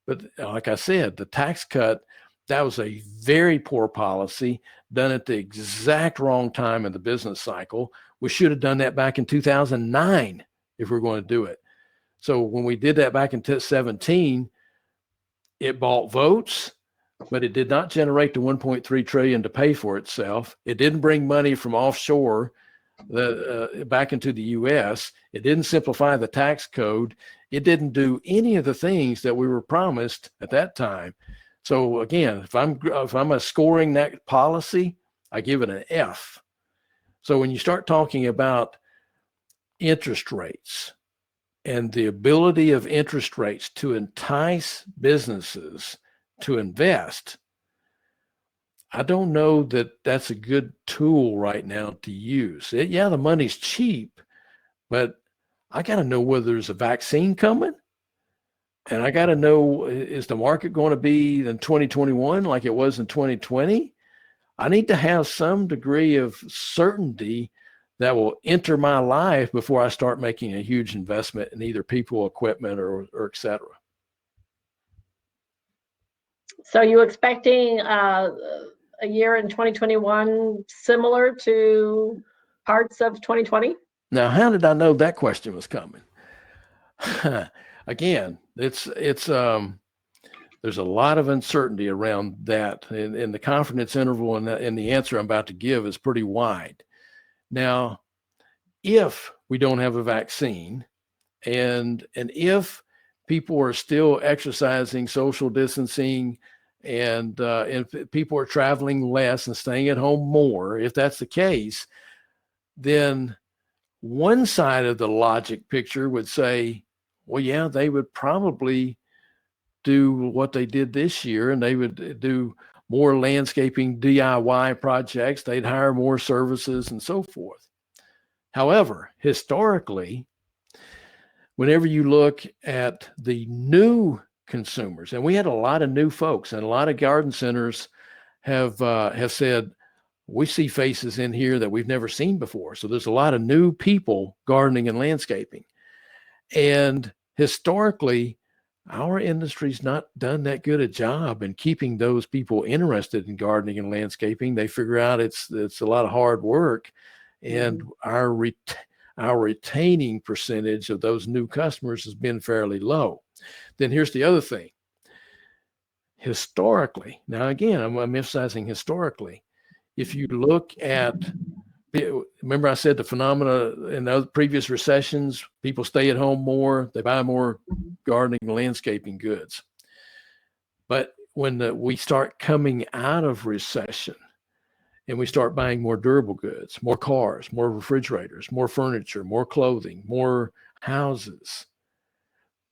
But like I said, the tax cut, that was a very poor policy done at the exact wrong time in the business cycle. We should have done that back in 2009 if we're going to do it. So when we did that back in 2017, it bought votes, but it did not generate the $1.3 trillion to pay for itself. It didn't bring money from offshore back into the U.S. It didn't simplify the tax code. It didn't do any of the things that we were promised at that time. So again, if I'm scoring that policy, I give it an F. So when you start talking about interest rates and the ability of interest rates to entice businesses to invest, I don't know that that's a good tool right now to use. Yeah, the money's cheap, but I got to know whether there's a vaccine coming. And I got to know, is the market going to be in 2021 like it was in 2020? I need to have some degree of certainty that will enter my life before I start making a huge investment in either people, equipment, or et cetera. So you expecting a year in 2021 similar to parts of 2020? Now, how did I know that question was coming? Again, there's a lot of uncertainty around that, and the confidence interval and the answer I'm about to give is pretty wide. Now, if we don't have a vaccine, and if people are still exercising social distancing, and people are traveling less and staying at home more, if that's the case, then one side of the logic picture would say, well, yeah, they would probably do what they did this year, and they would do more landscaping DIY projects. They'd hire more services and so forth. However, historically, whenever you look at the new consumers, and we had a lot of new folks, and a lot of garden centers have said, we see faces in here that we've never seen before. So there's a lot of new people gardening and landscaping. And historically, our industry's not done that good a job in keeping those people interested in gardening and landscaping. They figure out it's a lot of hard work, and our retaining percentage of those new customers has been fairly low. Then here's the other thing. Historically, now again, I'm emphasizing historically, if you look at, remember I said the phenomena in the previous recessions, people stay at home more, they buy more gardening and landscaping goods. But when we start coming out of recession and we start buying more durable goods, more cars, more refrigerators, more furniture, more clothing, more houses,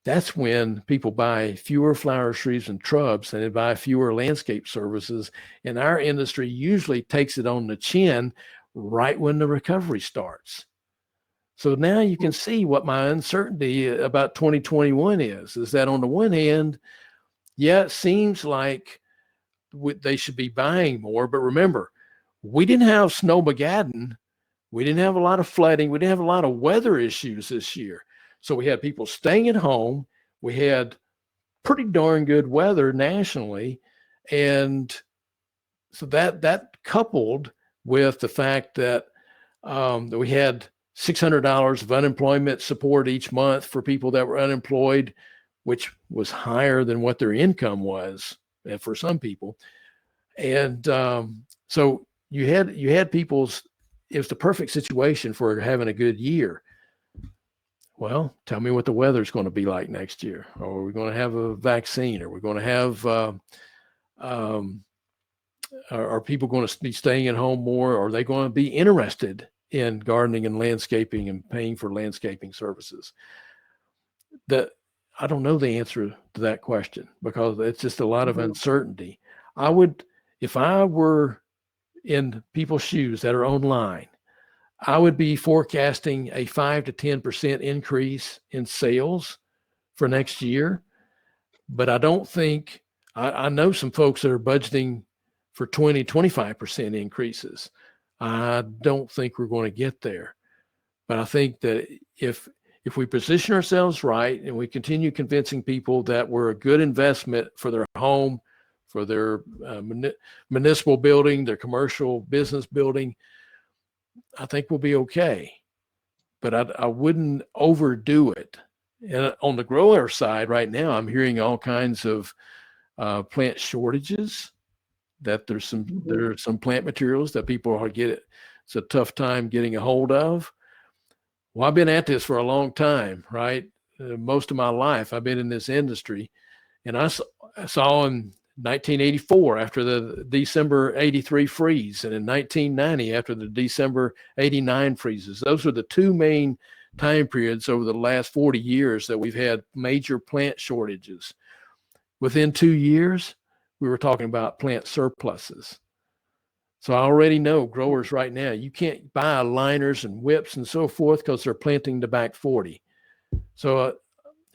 that's when people buy fewer flower trees and shrubs, and they buy fewer landscape services. And our industry usually takes it on the chin right when the recovery starts. So now you can see what my uncertainty about 2021 is that on the one hand, yeah, it seems like they should be buying more. But remember, we didn't have Snowmageddon. We didn't have a lot of flooding. We didn't have a lot of weather issues this year. So we had people staying at home. We had pretty darn good weather nationally. And so that coupled with the fact that we had $600 of unemployment support each month for people that were unemployed, which was higher than what their income was for some people. And so you had people's, it was the perfect situation for having a good year. Well, tell me what the weather's going to be like next year. Or are we going to have a vaccine? Are we going to have, are people going to be staying at home more? Are they going to be interested in gardening and landscaping and paying for landscaping services? I don't know the answer to that question because it's just a lot of uncertainty. If I were in people's shoes that are online, I would be forecasting a 5 to 10% increase in sales for next year. But I don't think, I know some folks that are budgeting for 25% increases. I don't think we're going to get there. But I think that if we position ourselves right and we continue convincing people that we're a good investment for their home, for their municipal building, their commercial business building, I think we'll be okay. But I wouldn't overdo it. And on the grower side right now, I'm hearing all kinds of plant shortages, that there are some plant materials that people are it's a tough time getting a hold of. Well, I've been at this for a long time, right? Most of my life, I've been in this industry. And I saw in 1984 after the December 83 freeze, and in 1990 after the December 89 freezes. Those were the two main time periods over the last 40 years that we've had major plant shortages. Within 2 years, we were talking about plant surpluses. So I already know growers right now, you can't buy liners and whips and so forth because they're planting the back 40. So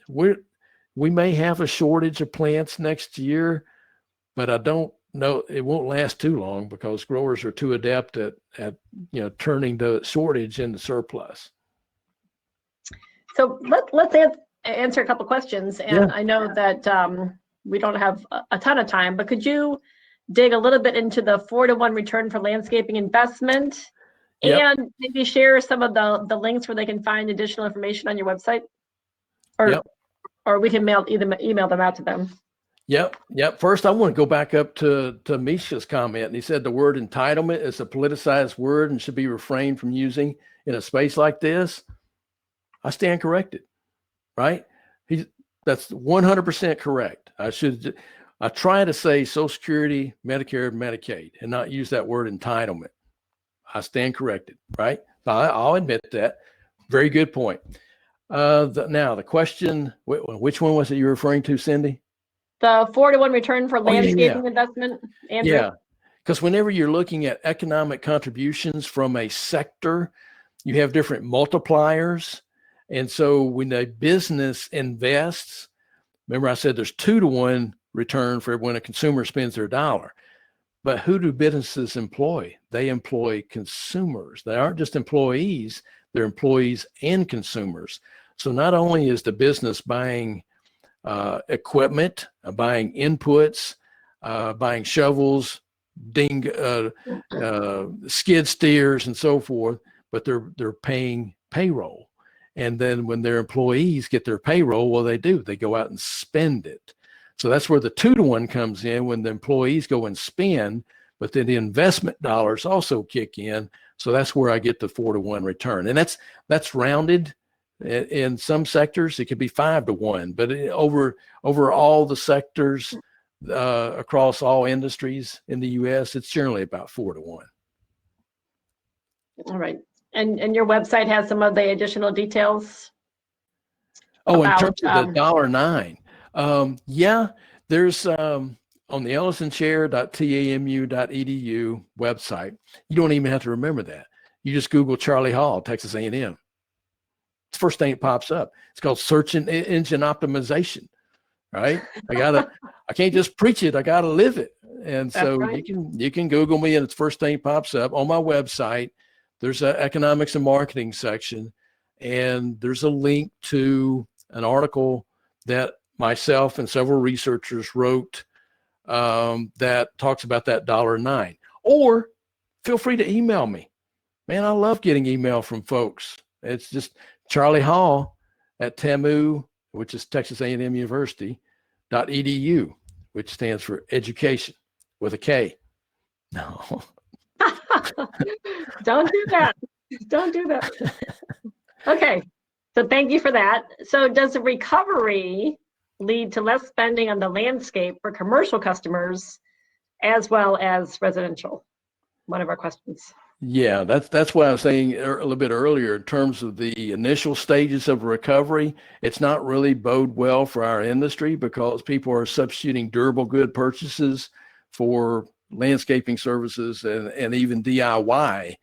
we may have a shortage of plants next year, but I don't know, it won't last too long because growers are too adept at turning the shortage into surplus. So let's answer a couple questions. And I know that we don't have a ton of time, but could you dig a little bit into the 4-to-1 return for landscaping investment and maybe share some of the links where they can find additional information on your website? Or we can email them out to them. Yep. First, I want to go back up to Misha's comment. And he said the word entitlement is a politicized word and should be refrained from using in a space like this. I stand corrected, right? That's 100% correct. I try to say Social Security, Medicare, Medicaid, and not use that word entitlement. I stand corrected, right? I'll admit that. Very good point. Now the question, which one was it you're referring to, Cindy? The 4-to-1 return for landscaping investment, Andrew? Yeah, because whenever you're looking at economic contributions from a sector, you have different multipliers. And so when a business invests, remember I said there's 2-to-1 return for when a consumer spends their dollar. But who do businesses employ? They employ consumers. They aren't just employees, they're employees and consumers. So not only is the business buying equipment, buying inputs, buying shovels, skid steers, and so forth, but they're paying payroll. And then when their employees get their payroll, well, they go out and spend it. So that's where the 2-to-1 comes in, when the employees go and spend, but then the investment dollars also kick in. So that's where I get the 4-to-1 return. And that's rounded. In some sectors, it could be 5-to-1, but over all the sectors across all industries in the U.S., it's generally about 4-to-1. All right. And your website has some of the additional details? Oh, in terms of the $9, there's on the ellisonchair.tamu.edu website. You don't even have to remember that. You just Google Charlie Hall, Texas A&M. It's the first thing that pops up. It's called search engine optimization, right? I can't just preach it. I got to live it. And so you can Google me, and it's the first thing that pops up on my website. There's an economics and marketing section, and there's a link to an article that myself and several researchers wrote that talks about that $9. Or feel free to email me. Man, I love getting email from folks. It's just Charlie Hall at TAMU, which is Texas A&M University, .edu, which stands for education with a K. No. Don't do that. Don't do that. Okay. So thank you for that. So does the recovery lead to less spending on the landscape for commercial customers as well as residential? One of our questions. Yeah, that's what I was saying a little bit earlier in terms of the initial stages of recovery. It's not really bode well for our industry because people are substituting durable good purchases for landscaping services and even DIY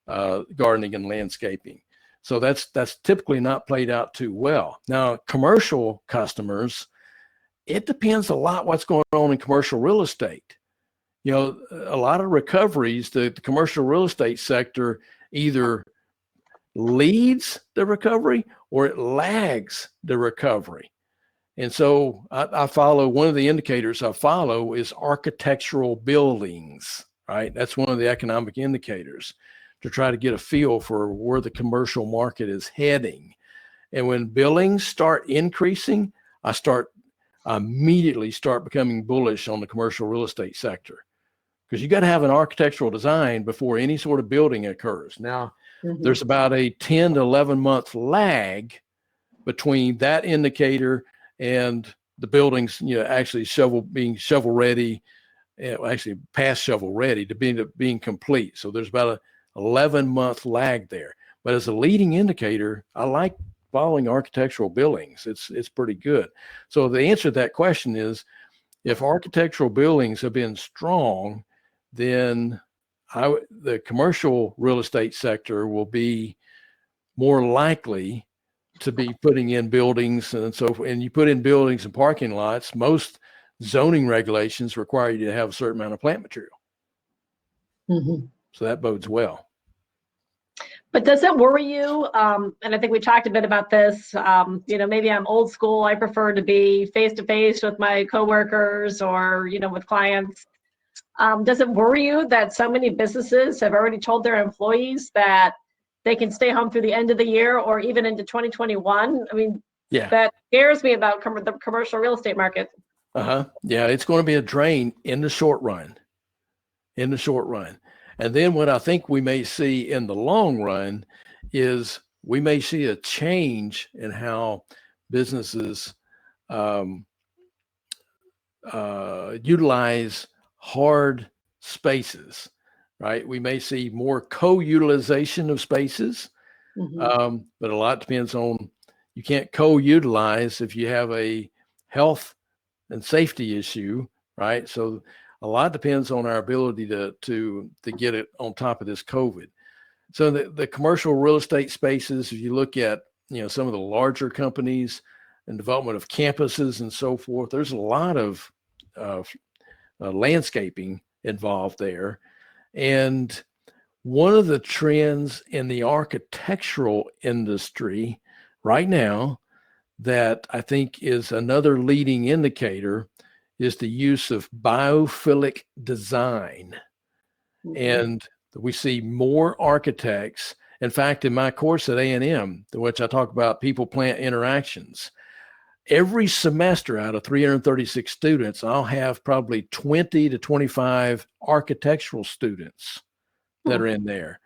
gardening and landscaping. So that's typically not played out too well. Now, commercial customers, it depends a lot what's going on in commercial real estate. You know, a lot of recoveries, the commercial real estate sector either leads the recovery or it lags the recovery. And so I follow, one of the indicators I follow is architectural buildings, right? That's one of the economic indicators to try to get a feel for where the commercial market is heading. And when billings start increasing, I immediately start becoming bullish on the commercial real estate sector. Because you got to have an architectural design before any sort of building occurs. Now, there's about a 10 to 11 month lag between that indicator and the buildings, actually being shovel ready, actually past shovel ready to being complete. So there's about a 11 month lag there. But as a leading indicator, I like following architectural billings. It's pretty good. So the answer to that question is, if architectural billings have been strong, then the commercial real estate sector will be more likely to be putting in buildings and so forth. And you put in buildings and parking lots, most zoning regulations require you to have a certain amount of plant material. Mm-hmm. So that bodes well. But does it worry you? And I think we talked a bit about this. Maybe I'm old school. I prefer to be face to face with my coworkers or, with clients. Does it worry you that so many businesses have already told their employees that they can stay home through the end of the year or even into 2021? I mean, Yeah. that scares me about the commercial real estate market. Yeah, it's going to be a drain in the short run. And then what I think we may see in the long run is we may see a change in how businesses utilize hard spaces, right? We may see more co-utilization of spaces, Mm-hmm. but a lot depends on, you can't co-utilize if you have a health and safety issue, right? So a lot depends on our ability to get it on top of this COVID. So the commercial real estate spaces, if you look at, some of the larger companies and development of campuses and so forth, there's a lot of landscaping involved there. And one of the trends in the architectural industry right now that I think is another leading indicator is the use of biophilic design. Mm-hmm. And we see more architects. In fact, in my course at A&M, which I talk about people-plant interactions, every semester out of 336 students, I'll have probably 20 to 25 architectural students that are in there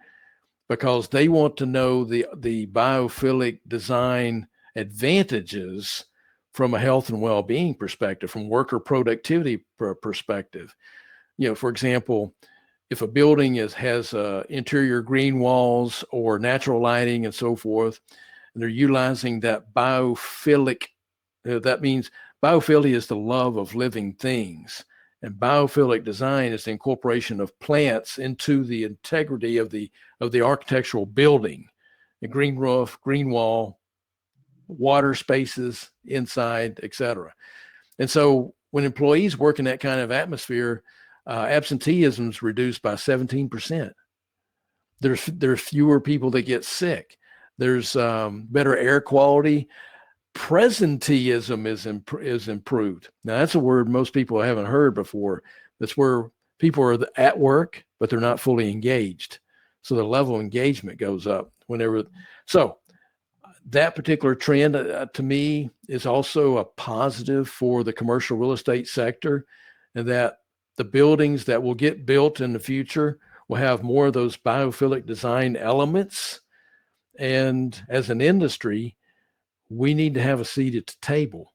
because they want to know the biophilic design advantages from a health and well-being perspective, from worker productivity perspective. For example, if a building has interior green walls or natural lighting and so forth, and they're utilizing that biophilic, that means biophilia is the love of living things. And biophilic design is the incorporation of plants into the integrity of the architectural building, the green roof, green wall, water spaces inside, etc. And so when employees work in that kind of atmosphere, absenteeism is reduced by 17%. There's fewer people that get sick. There's better air quality. Presenteeism is improved. Now that's a word most people haven't heard before. That's where people are at work, but they're not fully engaged. So the level of engagement goes up whenever. So that particular trend to me is also a positive for the commercial real estate sector, and that the buildings that will get built in the future will have more of those biophilic design elements. And as an industry, we need to have a seat at the table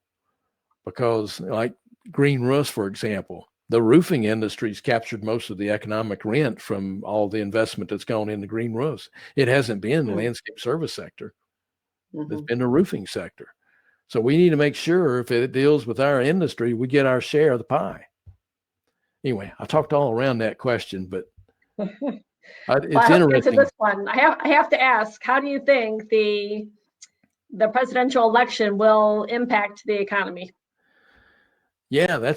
because, like green roofs, for example, the roofing industry's captured most of the economic rent from all the investment that's gone into green roofs. It hasn't been the landscape service sector. It's been the roofing sector. So we need to make sure if it deals with our industry, we get our share of the pie. Anyway, I talked all around that question, but it's interesting. To this one, I have to ask, how do you think the presidential election will impact the economy? Yeah,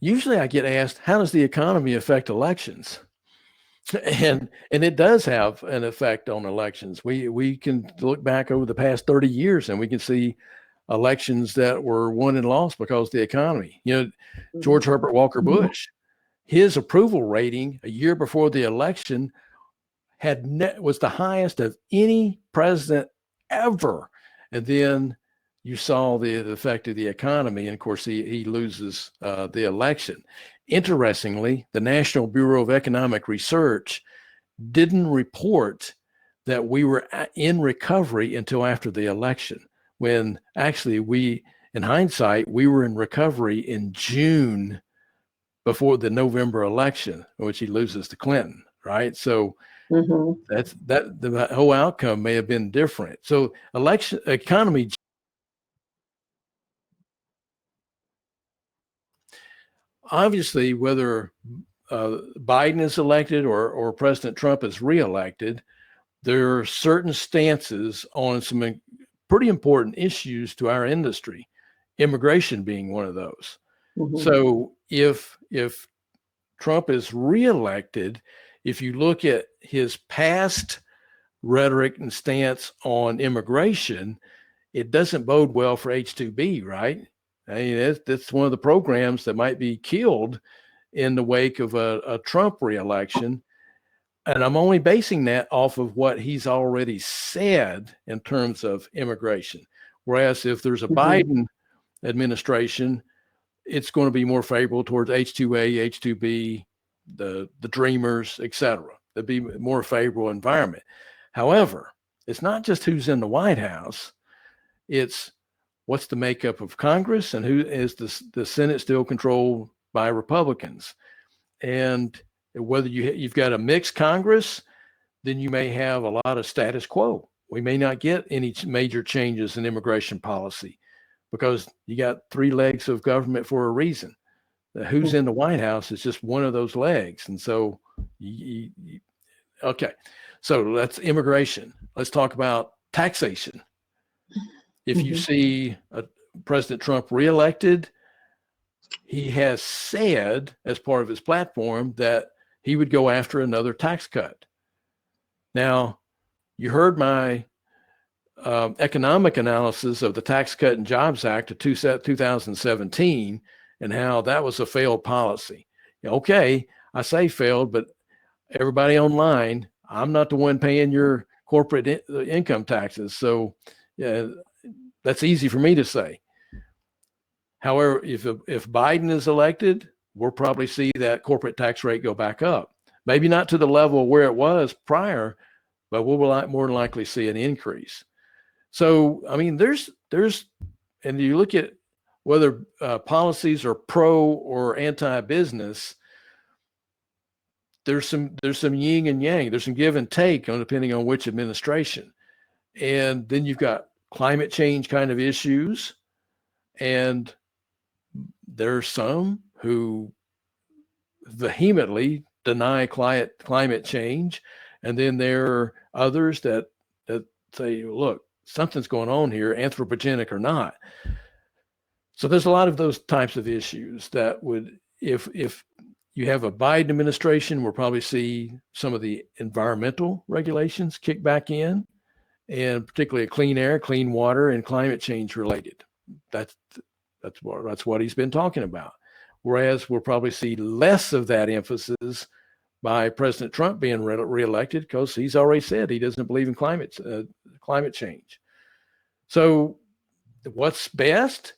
usually I get asked, how does the economy affect elections? And it does have an effect on elections. We can look back over the past 30 years and we can see elections that were won and lost because of the economy. George Herbert Walker Bush, his approval rating a year before the election was the highest of any president ever. And then you saw the effect of the economy. And of course, he loses the election. Interestingly, the National Bureau of Economic Research didn't report that we were in recovery until after the election, when actually in hindsight, we were in recovery in June before the November election, in which he loses to Clinton, right? So Mhm. The whole outcome may have been different. So election economy, obviously, whether Biden is elected or President Trump is reelected, there are certain stances on some pretty important issues to our industry, immigration being one of those. Mhm. So if Trump is reelected, if you look at his past rhetoric and stance on immigration, it doesn't bode well for H-2B, right? I mean, that's one of the programs that might be killed in the wake of a Trump reelection. And I'm only basing that off of what he's already said in terms of immigration. Whereas if there's a Biden administration, it's going to be more favorable towards H-2A, H-2B, the Dreamers, et cetera. There'd be a more favorable environment. However, it's not just who's in the White House. It's what's the makeup of Congress and who is the Senate still controlled by Republicans. And whether you've got a mixed Congress, then you may have a lot of status quo. We may not get any major changes in immigration policy because you got three legs of government for a reason. Who's in the White House is just one of those legs. And so, okay, so that's immigration. Let's talk about taxation. If you see President Trump reelected, he has said as part of his platform that he would go after another tax cut. Now, you heard my economic analysis of the Tax Cut and Jobs Act of 2017 and how that was a failed policy. Okay, I say failed, but everybody online, I'm not the one paying your corporate income taxes. So that's easy for me to say. However, if Biden is elected, we'll probably see that corporate tax rate go back up. Maybe not to the level where it was prior, but we'll more than likely see an increase. So, I mean, there's, and you look at whether policies are pro or anti-business, there's some yin and yang. There's some give and take depending on which administration. And then you've got climate change kind of issues. And there's some who vehemently deny climate change. And then there are others that say, look, something's going on here, anthropogenic or not. So there's a lot of those types of issues that would, if you have a Biden administration, we'll probably see some of the environmental regulations kick back in, and particularly clean air, clean water, and climate change related. That's what he's been talking about. Whereas we'll probably see less of that emphasis by President Trump being reelected because he's already said he doesn't believe in climate change. So what's best?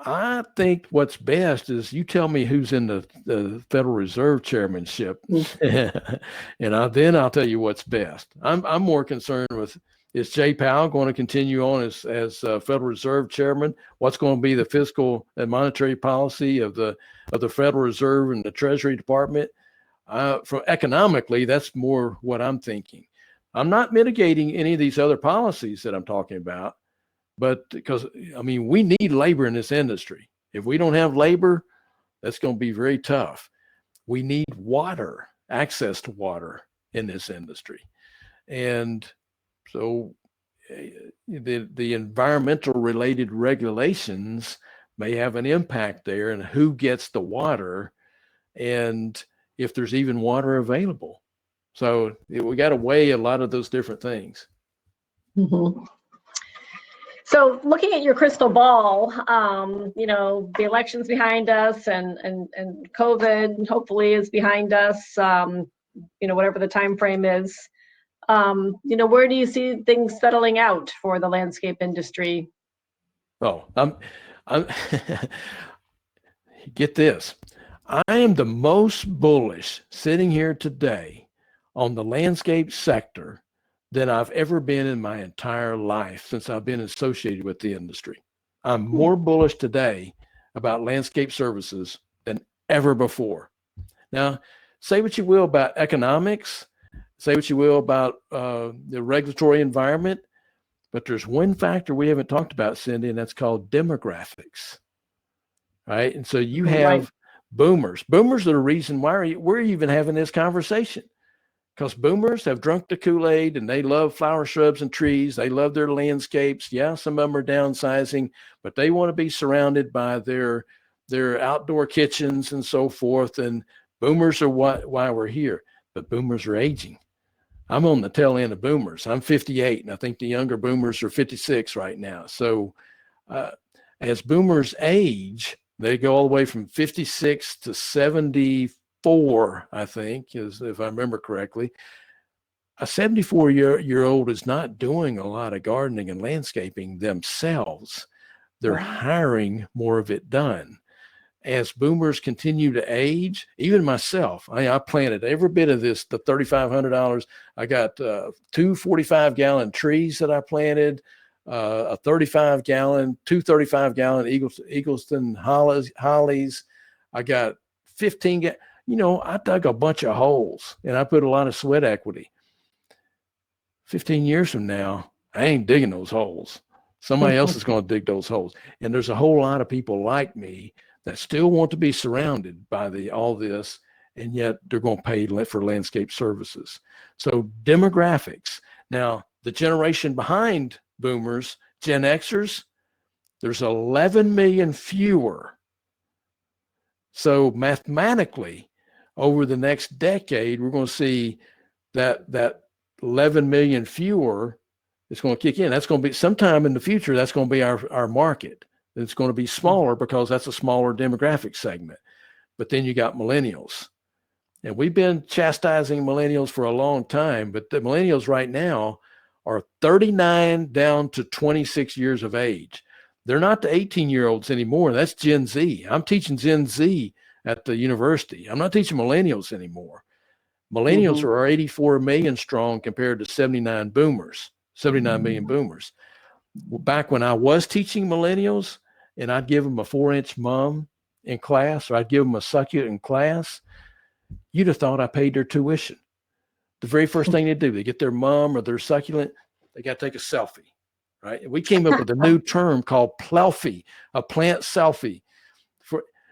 I think what's best is you tell me who's in the Federal Reserve chairmanship, and I'll tell you what's best. I'm more concerned with, is Jay Powell going to continue on as Federal Reserve chairman? What's going to be the fiscal and monetary policy of the Federal Reserve and the Treasury Department? From economically, that's more what I'm thinking. I'm not mitigating any of these other policies that I'm talking about, but because, I mean, we need labor in this industry. If we don't have labor, that's going to be very tough. We need water, access to water in this industry. And so the environmental related regulations may have an impact there, and who gets the water and if there's even water available. So we got to weigh a lot of those different things. Mm-hmm. So looking at your crystal ball, the election's behind us and COVID hopefully is behind us, whatever the time frame is. Where do you see things settling out for the landscape industry? Oh, I'm get this. I am the most bullish sitting here today on the landscape sector than I've ever been in my entire life since I've been associated with the industry. I'm more bullish today about landscape services than ever before. Now, say what you will about economics, say what you will about the regulatory environment, but there's one factor we haven't talked about, Cindy, and that's called demographics, right? And so you have boomers. Boomers are the reason why we're even having this conversation, because boomers have drunk the Kool-Aid and they love flower shrubs and trees. They love their landscapes. Yeah, some of them are downsizing, but they want to be surrounded by their outdoor kitchens and so forth. And boomers are why we're here, but boomers are aging. I'm on the tail end of boomers. I'm 58, and I think the younger boomers are 56 right now. So as boomers age, they go all the way from 56 to 74, I think, if I remember correctly. A 74-year-old is not doing a lot of gardening and landscaping themselves. They're hiring more of it done. As boomers continue to age, even myself, I planted every bit of this, the $3,500. I got 2 45-gallon trees that I planted, a 35-gallon, 2 35-gallon Eagleston hollies. I got 15, I dug a bunch of holes and I put a lot of sweat equity. 15 years from now, I ain't digging those holes. Somebody else is going to dig those holes. And there's a whole lot of people like me that still want to be surrounded by all this, and yet they're going to pay for landscape services. So demographics. Now, the generation behind boomers, Gen Xers, there's 11 million fewer. So mathematically, over the next decade, we're going to see that 11 million fewer is going to kick in. That's going to be sometime in the future. That's going to be our market. It's going to be smaller because that's a smaller demographic segment. But then you got millennials. And we've been chastising millennials for a long time, but the millennials right now are 39 down to 26 years of age. They're not the 18-year-olds anymore. That's Gen Z. I'm teaching Gen Z at the university. I'm not teaching millennials anymore. Millennials are 84 million strong compared to 79 million boomers. Back when I was teaching millennials, and I'd give them a 4-inch mum in class, or I'd give them a succulent in class, you'd have thought I paid their tuition. The very first thing they do, they get their mum or their succulent, they got to take a selfie, right? And we came up with a new term called Plelfie, a plant selfie.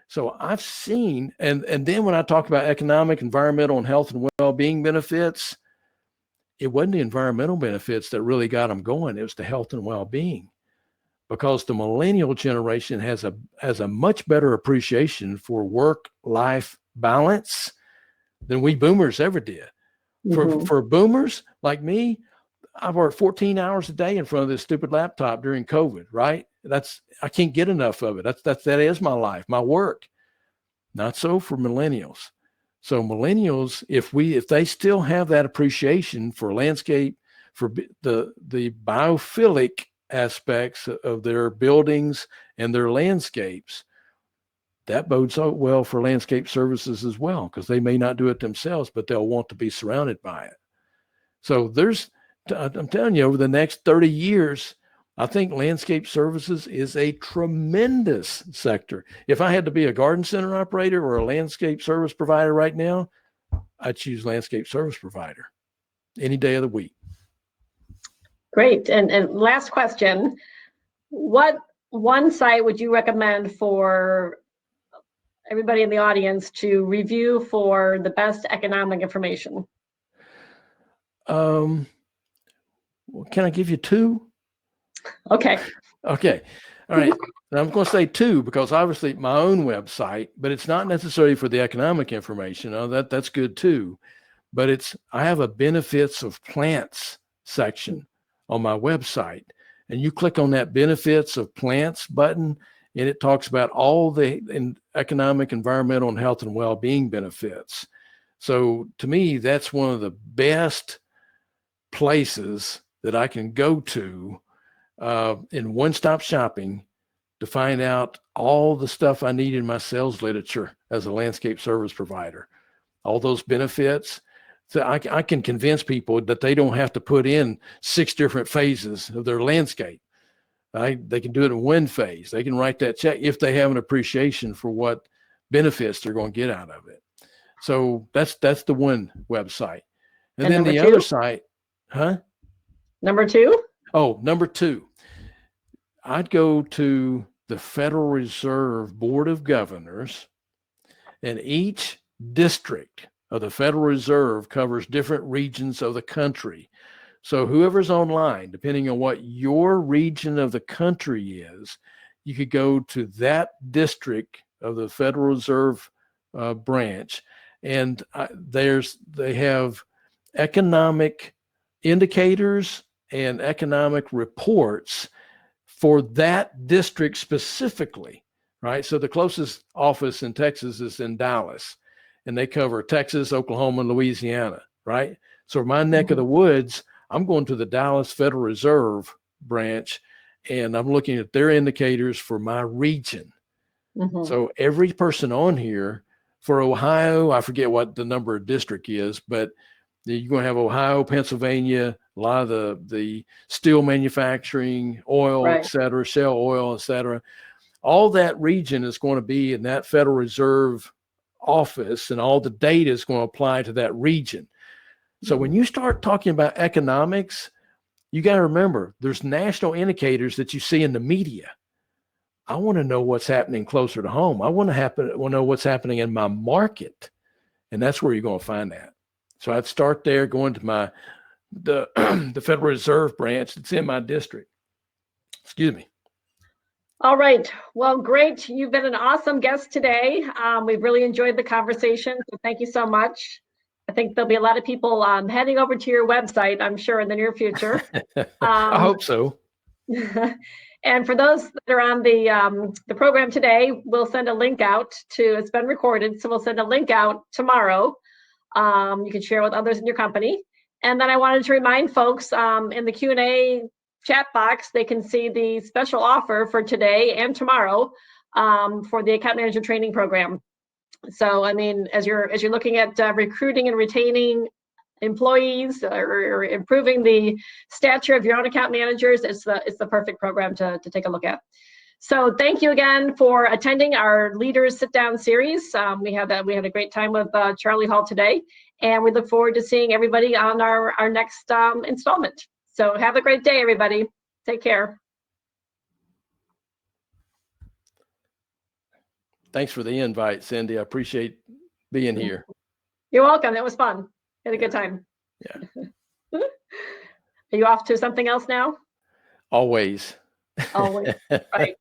So I've seen, and then when I talk about economic, environmental, and health and well-being benefits, it wasn't the environmental benefits that really got them going. It was the health and well-being, because the millennial generation has a much better appreciation for work-life balance than we boomers ever did. For boomers like me, I worked 14 hours a day in front of this stupid laptop during COVID, right? I can't get enough of it. That is my life, my work. Not so for millennials. So millennials, if they still have that appreciation for landscape, for the biophilic aspects of their buildings and their landscapes, that bodes so well for landscape services as well, because they may not do it themselves, but they'll want to be surrounded by it. So I'm telling you, over the next 30 years, I think landscape services is a tremendous sector. If I had to be a garden center operator or a landscape service provider right now, I'd choose landscape service provider any day of the week. Great. And last question, what one site would you recommend for everybody in the audience to review for the best economic information? Well, can I give you 2? Okay. All right. And I'm going to say 2 because obviously my own website, but it's not necessarily for the economic information. That's good too. But I have a benefits of plants section on my website, and you click on that benefits of plants button, and it talks about all the economic, environmental, and health and well-being benefits. So to me, that's one of the best places that I can go to in one-stop shopping to find out all the stuff I need in my sales literature as a landscape service provider, all those benefits. So I can convince people that they don't have to put in 6 different phases of their landscape. They can do it in one phase. They can write that check if they have an appreciation for what benefits they're going to get out of it. So that's the one website. And And then number the two? other site, huh? Number two? Oh, number two, I'd go to the Federal Reserve Board of Governors, and each district of the Federal Reserve covers different regions of the country. So whoever's online, depending on what your region of the country is, you could go to that district of the Federal Reserve branch, and they have economic indicators and economic reports for that district specifically, right? So the closest office in Texas is in Dallas, and they cover Texas, Oklahoma, and Louisiana, right? So my neck of the woods, I'm going to the Dallas Federal Reserve branch, and I'm looking at their indicators for my region. Mhm. So every person on here for Ohio, I forget what the number of district is, but you're going to have Ohio, Pennsylvania, a lot of the steel manufacturing, oil, Right. et cetera, shale oil, et cetera. All that region is going to be in that Federal Reserve office, and all the data is going to apply to that region. So when you start talking about economics, you got to remember there's national indicators that you see in the media. I want to know what's happening closer to home. I want to know what's happening in my market, and that's where you're going to find that. So I'd start there, going to the the Federal Reserve branch that's in my district. Excuse me. All right. Well, great. You've been an awesome guest today. We've really enjoyed the conversation. So thank you so much. I think there'll be a lot of people heading over to your website, I'm sure, in the near future. I hope so. And for those that are on the program today, we'll send a link out it's been recorded, so we'll send a link out tomorrow. You can share with others in your company. And then I wanted to remind folks in the Q&A chat box, they can see the special offer for today and tomorrow for the account manager training program. So, I mean, as you're looking at recruiting and retaining employees or improving the stature of your own account managers, it's the perfect program to take a look at. So thank you again for attending our Leaders Sit Down series. We had a great time with Charlie Hall today, and we look forward to seeing everybody on our next installment. So have a great day, everybody. Take care. Thanks for the invite, Cindy. I appreciate being here. You're welcome. It was fun. Had a good time. Yeah. Are you off to something else now? Always. Always. Right.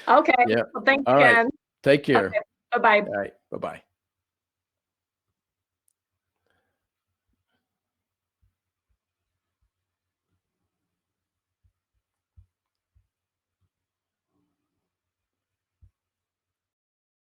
Okay. Yeah. Well, thanks All right. again. Take care. Okay. Bye-bye. All right. Bye-bye.